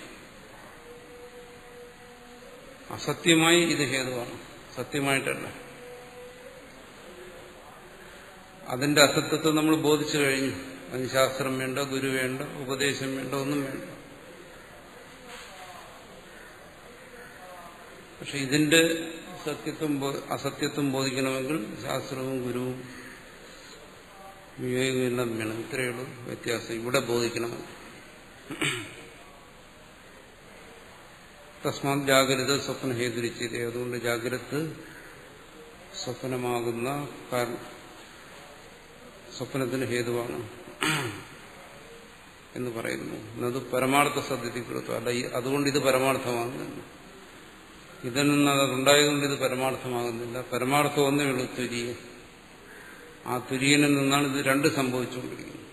S1: അസത്യമായി ഇത് ഹേതുവാണ്, സത്യമായിട്ടല്ല. അതിന്റെ അസത്യത്തെ നമ്മൾ ബോധിച്ചു കഴിഞ്ഞു. അതിന് ശാസ്ത്രം വേണ്ട, ഗുരു വേണ്ട, ഉപദേശം വേണ്ട, ഒന്നും വേണ്ട. പക്ഷെ ഇതിന്റെ അസത്യത്വം ബോധിക്കണമെങ്കിൽ ശാസ്ത്രവും ഗുരുവും വിവേകവും എല്ലാം വേണം. ഇത്രയുള്ള വ്യത്യാസം ഇവിടെ ബോധിക്കണമെങ്കിൽ. തസ്മാത് ജാഗ്രത സ്വപ്ന ഹേതുരിച്ചത്. അതുകൊണ്ട് ജാഗ്രത സ്വപ്നമാകുന്ന സ്വപ്നത്തിന് ഹേതുവാണ് എന്ന് പറയുന്നു. അത് പരമാർത്ഥ സദ്യത്തിൽപ്പെടുത്തു. അല്ല, അതുകൊണ്ട് ഇത് പരമാർത്ഥമാകുന്നില്ല. ഇതിൽ നിന്ന് അതുണ്ടായതുകൊണ്ട് ഇത് പരമാർത്ഥമാകുന്നില്ല. പരമാർത്ഥം ഒന്നേ ഉള്ളൂ, തുര്യൻ. ആ തുര്യനിൽ നിന്നാണ് ഇത് രണ്ട് സംഭവിച്ചുകൊണ്ടിരിക്കുന്നത്.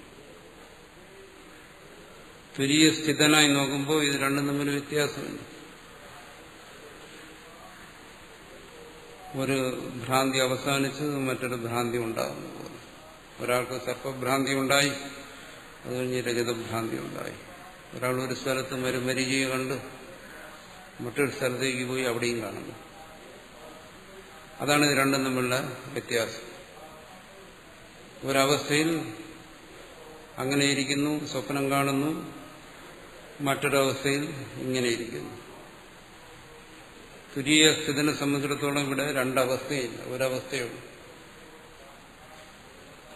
S1: തുര്യ സ്ഥിതനായി നോക്കുമ്പോൾ ഇത് രണ്ടും തമ്മിൽ വ്യത്യാസമുണ്ട്. ഒരു ഭ്രാന്തി അവസാനിച്ച് മറ്റൊരു ഭ്രാന്തി ഉണ്ടാകുന്ന പോലെ. ഒരാൾക്ക് സർപ്പഭ്രാന്തി ഉണ്ടായി, അത് കഴിഞ്ഞ് രജതഭ്രാന്തി ഉണ്ടായി. ഒരാൾ ഒരു സ്ഥലത്ത് മരുമരികയെ കണ്ട് മറ്റൊരു സ്ഥലത്തേക്ക് പോയി അവിടെയും കാണുന്നു. അതാണ് ഇത് രണ്ടും തമ്മിലുള്ള വ്യത്യാസം. ഒരവസ്ഥയിൽ അങ്ങനെയിരിക്കുന്നു, സ്വപ്നം കാണുന്നു, മറ്റൊരവസ്ഥയിൽ ഇങ്ങനെയിരിക്കുന്നു. തുരീയ സ്ഥിതിനെ സംബന്ധിച്ചിടത്തോളം ഇവിടെ രണ്ടവസ്ഥയില്ല, ഒരവസ്ഥയുള്ളൂ.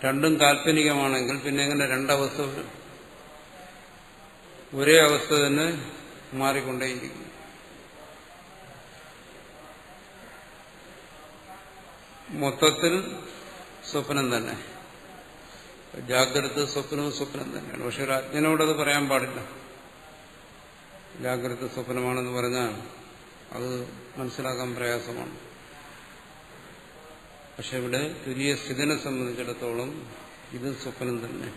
S1: രണ്ടും കാൽപ്പനികമാണെങ്കിൽ പിന്നെ എങ്ങനെ രണ്ടവസ്ഥ വരും? ഒരേ അവസ്ഥ തന്നെ മാറിക്കൊണ്ടേയിരിക്കുന്നു. മൊത്തത്തിൽ സ്വപ്നം തന്നെ, ജാഗ്രത സ്വപ്നവും സ്വപ്നം തന്നെയാണ്. പക്ഷെ ഒരു അജ്ഞനോടത് പറയാൻ പാടില്ല. ജാഗ്രത സ്വപ്നമാണെന്ന് പറഞ്ഞാൽ അത് മനസ്സിലാക്കാൻ പ്രയാസമാണ്. പക്ഷെ ഇവിടെ തുരീയ സ്ഥിതിനെ സംബന്ധിച്ചിടത്തോളം ഇത് സ്വപ്നം തന്നെ.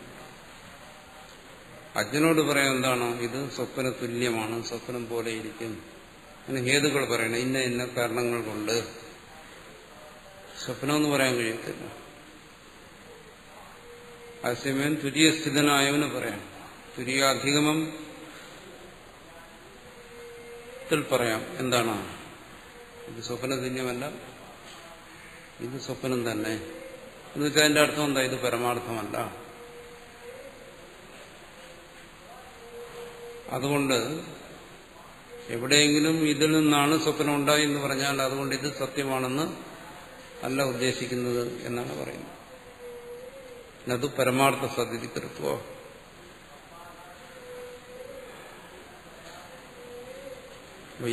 S1: അജ്ഞനോട് പറയാൻ എന്താണോ, ഇത് സ്വപ്ന തുല്യമാണ്, സ്വപ്നം പോലെ ഇരിക്കും. അങ്ങനെ ഹേതുക്കൾ പറയണം, ഇന്ന ഇന്ന കാരണങ്ങൾ കൊണ്ട്. സ്വപ്നമെന്ന് പറയാൻ കഴിയത്തില്ല. അതേസമയം തുരീയ സ്ഥിതനായവന് പറയാം. തുരീയാധിഗമം പറയാം എന്താണ്, ഇത് സ്വപ്നതുല്യമല്ല, ഇത് സ്വപ്നം തന്നെ എന്ന് വെച്ചാൽ അതിന്റെ അർത്ഥം എന്താ, ഇത് പരമാർത്ഥമല്ല. അതുകൊണ്ട് എവിടെയെങ്കിലും ഇതിൽ നിന്നാണ് സ്വപ്നം ഉണ്ടായി എന്ന് പറഞ്ഞാൽ അതുകൊണ്ട് ഇത് സത്യമാണെന്ന് അല്ല ഉദ്ദേശിക്കുന്നത് എന്നാണ് പറയുന്നത്. അത് പരമാർത്ഥ സദ്വികൃത്വ.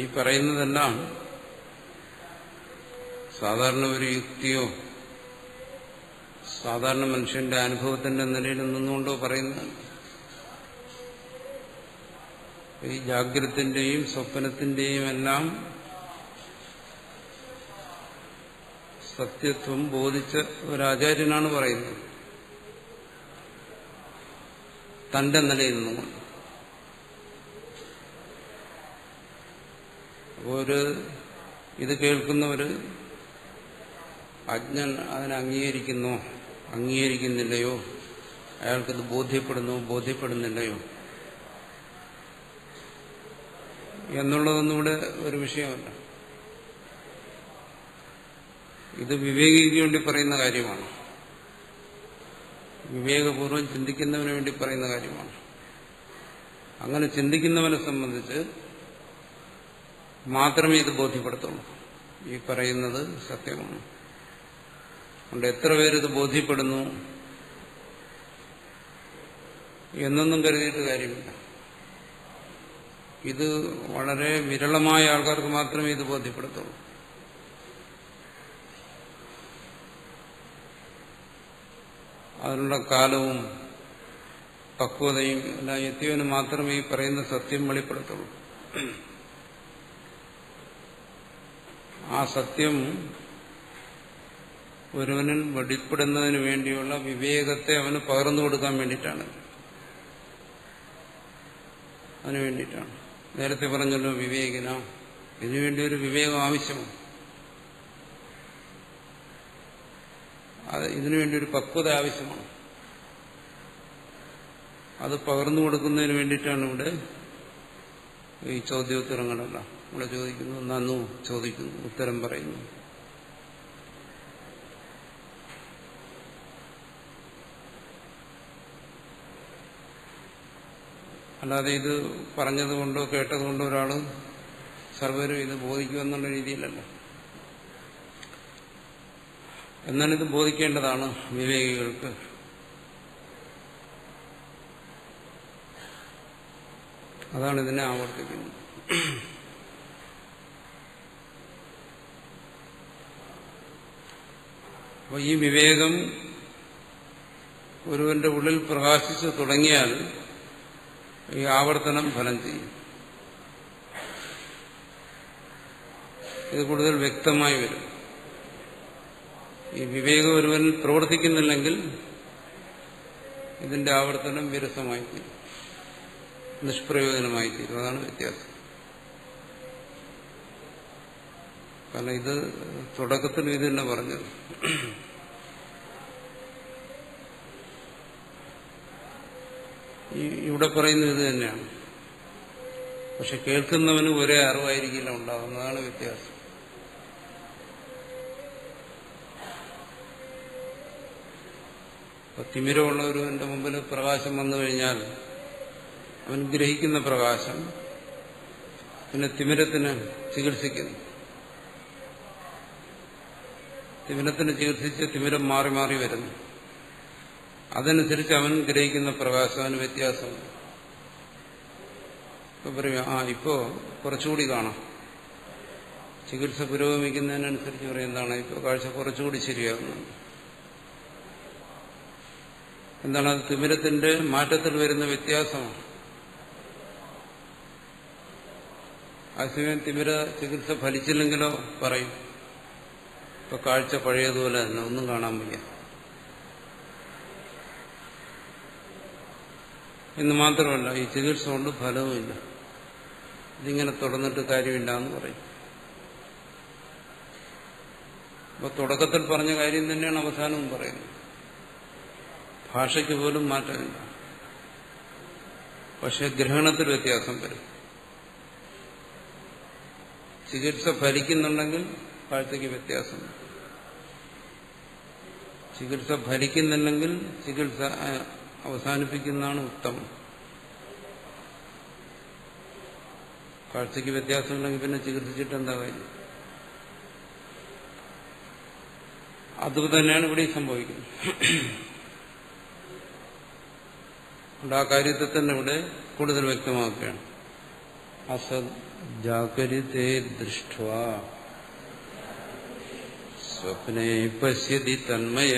S1: ഈ പറയുന്നതെല്ലാം സാധാരണ ഒരു യുക്തിയോ സാധാരണ മനുഷ്യന്റെ അനുഭവത്തിന്റെ നിലയിൽ നിന്നുകൊണ്ടോ പറയുന്നതാണ്. ഈ ജാഗ്രതത്തിന്റെയും സ്വപ്നത്തിന്റെയും എല്ലാം സത്യത്വം ബോധിച്ച ഒരാചാര്യനാണ് പറയുന്നത്, തന്റെ നിലയിൽ നിന്നുകൊണ്ട്. അപ്പോൾ ഇത് കേൾക്കുന്നവര് അജ്ഞൻ അതിനെ അംഗീകരിക്കുന്നോ അംഗീകരിക്കുന്നില്ലയോ, അയാൾക്കത് ബോധ്യപ്പെടുന്നോ ബോധ്യപ്പെടുന്നില്ലയോ എന്നുള്ളതൊന്നും ഇവിടെ ഒരു വിഷയമല്ല. ഇത് വിവേകിക്ക് വേണ്ടി പറയുന്ന കാര്യമാണ്, വിവേകപൂർവ്വം ചിന്തിക്കുന്നവന് വേണ്ടി പറയുന്ന കാര്യമാണ്. അങ്ങനെ ചിന്തിക്കുന്നവനെ സംബന്ധിച്ച് മാത്രമേ ഇത് ബോധ്യപ്പെടുത്തുള്ളൂ, ഈ പറയുന്നത് സത്യമാണ്. അതുകൊണ്ട് എത്ര പേരിത് ബോധ്യപ്പെടുന്നു എന്നൊന്നും കരുതിയിട്ട് കാര്യമില്ല. ഇത് വളരെ വിരളമായ ആൾക്കാർക്ക് മാത്രമേ ഇത് ബോധ്യപ്പെടുത്തുള്ളൂ. അതിനുള്ള കാലവും പക്വതയും എല്ലാം എത്തിയവന് മാത്രമേ ഈ പറയുന്ന സത്യം വെളിപ്പെടുത്തുള്ളൂ. ആ സത്യം ഒരുവനിൽ വെളിപ്പെടുന്നതിന് വേണ്ടിയുള്ള വിവേകത്തെ അവന് പകർന്നു കൊടുക്കാൻ വേണ്ടിയിട്ടാണ്. അതിനു വേണ്ടിയിട്ടാണ്. നേരത്തെ പറഞ്ഞല്ലോ വിവേകിന, ഇതിനുവേണ്ടി ഒരു വിവേകം ആവശ്യമാണ്. ഇതിനുവേണ്ടി ഒരു പക്വത ആവശ്യമാണ്. അത് പകർന്നു കൊടുക്കുന്നതിന് വേണ്ടിയിട്ടാണ് ഇവിടെ ഈ ചോദ്യോത്തരങ്ങളെല്ലാം. ഇവിടെ ചോദിക്കുന്നു, നന്നു ചോദിക്കുന്നു, ഉത്തരം പറയുന്നു. അല്ലാതെ ഇത് പറഞ്ഞതുകൊണ്ടോ കേട്ടതുകൊണ്ടോ ഒരാൾ സർവരും ഇത് ബോധിക്കുമെന്നുള്ള രീതിയിലല്ല. എന്നാൽ ഇത് ബോധിക്കേണ്ടതാണ് വിവേകികൾക്ക്. അതാണ് ഇതിനെ ആവർത്തിക്കുന്നത്. അപ്പോൾ ഈ വിവേകം ഒരുവന്റെ ഉള്ളിൽ പ്രകാശിച്ചു തുടങ്ങിയാൽ ഈ ആവർത്തനം ഫലം ചെയ്യും. ഇത് കൂടുതൽ വ്യക്തമായി വരും. ഈ വിവേകം ഒരുവനിൽ പ്രവർത്തിക്കുന്നില്ലെങ്കിൽ ഇതിന്റെ ആവർത്തനം വിരസമായി തീരും, നിഷ്പ്രയോജനമായി തീരും. അതാണ് വ്യത്യാസം. കാരണം ഇത് തുടക്കത്തിൽ ഇത് തന്നെ പറഞ്ഞത്. ഇവിടെ പറയുന്നത് ഇത് തന്നെയാണ്. പക്ഷെ കേൾക്കുന്നവന് ഒരേ അറിവായിരിക്കില്ല ഉണ്ടാകുന്നതാണ് വ്യത്യാസം. തിമിരമുള്ള ഒരുവന്റെ മുമ്പിൽ പ്രകാശം വന്നു കഴിഞ്ഞാൽ അവൻ ഗ്രഹിക്കുന്ന പ്രകാശം പിന്നെ തിമിരത്തിന് ചികിത്സിക്കുന്നു. തിമിരത്തിന് ചികിത്സിച്ച് തിമിരം മാറി മാറി വരുന്നു. അതനുസരിച്ച് അവൻ ഗ്രഹിക്കുന്ന പ്രകാശം അവന് വ്യത്യാസമാണ്. ഇപ്പൊ പറയും ഇപ്പോ കുറച്ചുകൂടി കാണാം. ചികിത്സ പുരോഗമിക്കുന്നതിനനുസരിച്ച് പറയും എന്താണ് ഇപ്പൊ കാഴ്ച കുറച്ചുകൂടി ശരിയാകുന്നത്. എന്താണ് അത്? തിമിരത്തിന്റെ മാറ്റത്തിൽ വരുന്ന വ്യത്യാസമാണ്. അതേസമയം തിമിര ചികിത്സ ഫലിച്ചില്ലെങ്കിലോ പറയും ഇപ്പൊ കാഴ്ച പഴയതുപോലെ തന്നെ, ഒന്നും കാണാൻ വയ്യ എന്ന് മാത്രമല്ല ഈ ചികിത്സ കൊണ്ട് ഫലവുമില്ല, ഇതിങ്ങനെ തുടർന്നിട്ട് കാര്യമില്ല എന്ന് പറയും. അപ്പൊ തുടക്കത്തിൽ പറഞ്ഞ കാര്യം തന്നെയാണ് അവസാനവും പറയുന്നത്. ഭാഷയ്ക്ക് പോലും മാറ്റമില്ല, പക്ഷെ ഗ്രഹണത്തിൽ വ്യത്യാസം വരും. ചികിത്സ ഫലിക്കുന്നുണ്ടെങ്കിൽ കാഴ്ചയ്ക്ക് വ്യത്യാസം. ചികിത്സ ഫലിക്കുന്നില്ലെങ്കിൽ ചികിത്സ അവസാനിപ്പിക്കുന്നതാണ് ഉത്തമം. കാഴ്ചയ്ക്ക് വ്യത്യാസമുണ്ടെങ്കിൽ പിന്നെ ചികിത്സിച്ചിട്ട് എന്താ കാര്യം? അതുതന്നെയാണ് ഇവിടെ സംഭവിക്കുന്നത്. ആ കാര്യത്തെ തന്നെ ഇവിടെ കൂടുതൽ വ്യക്തമാക്കുകയാണ്. അസദ് ജാഗരിതേ ദൃഷ്ട്വാ സ്വപ്നേ പശ്യതി തന്മയ.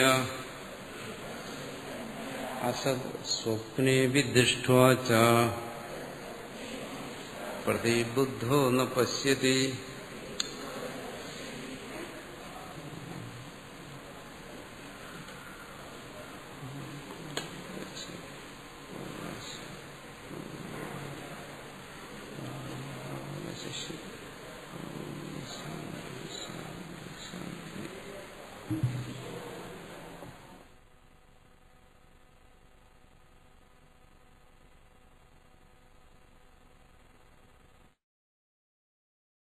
S1: അസദ് സ്വപ്നേപി ദൃഷ്ട്വാ ച പ്രതിബുദ്ധോ ന പശ്യതി.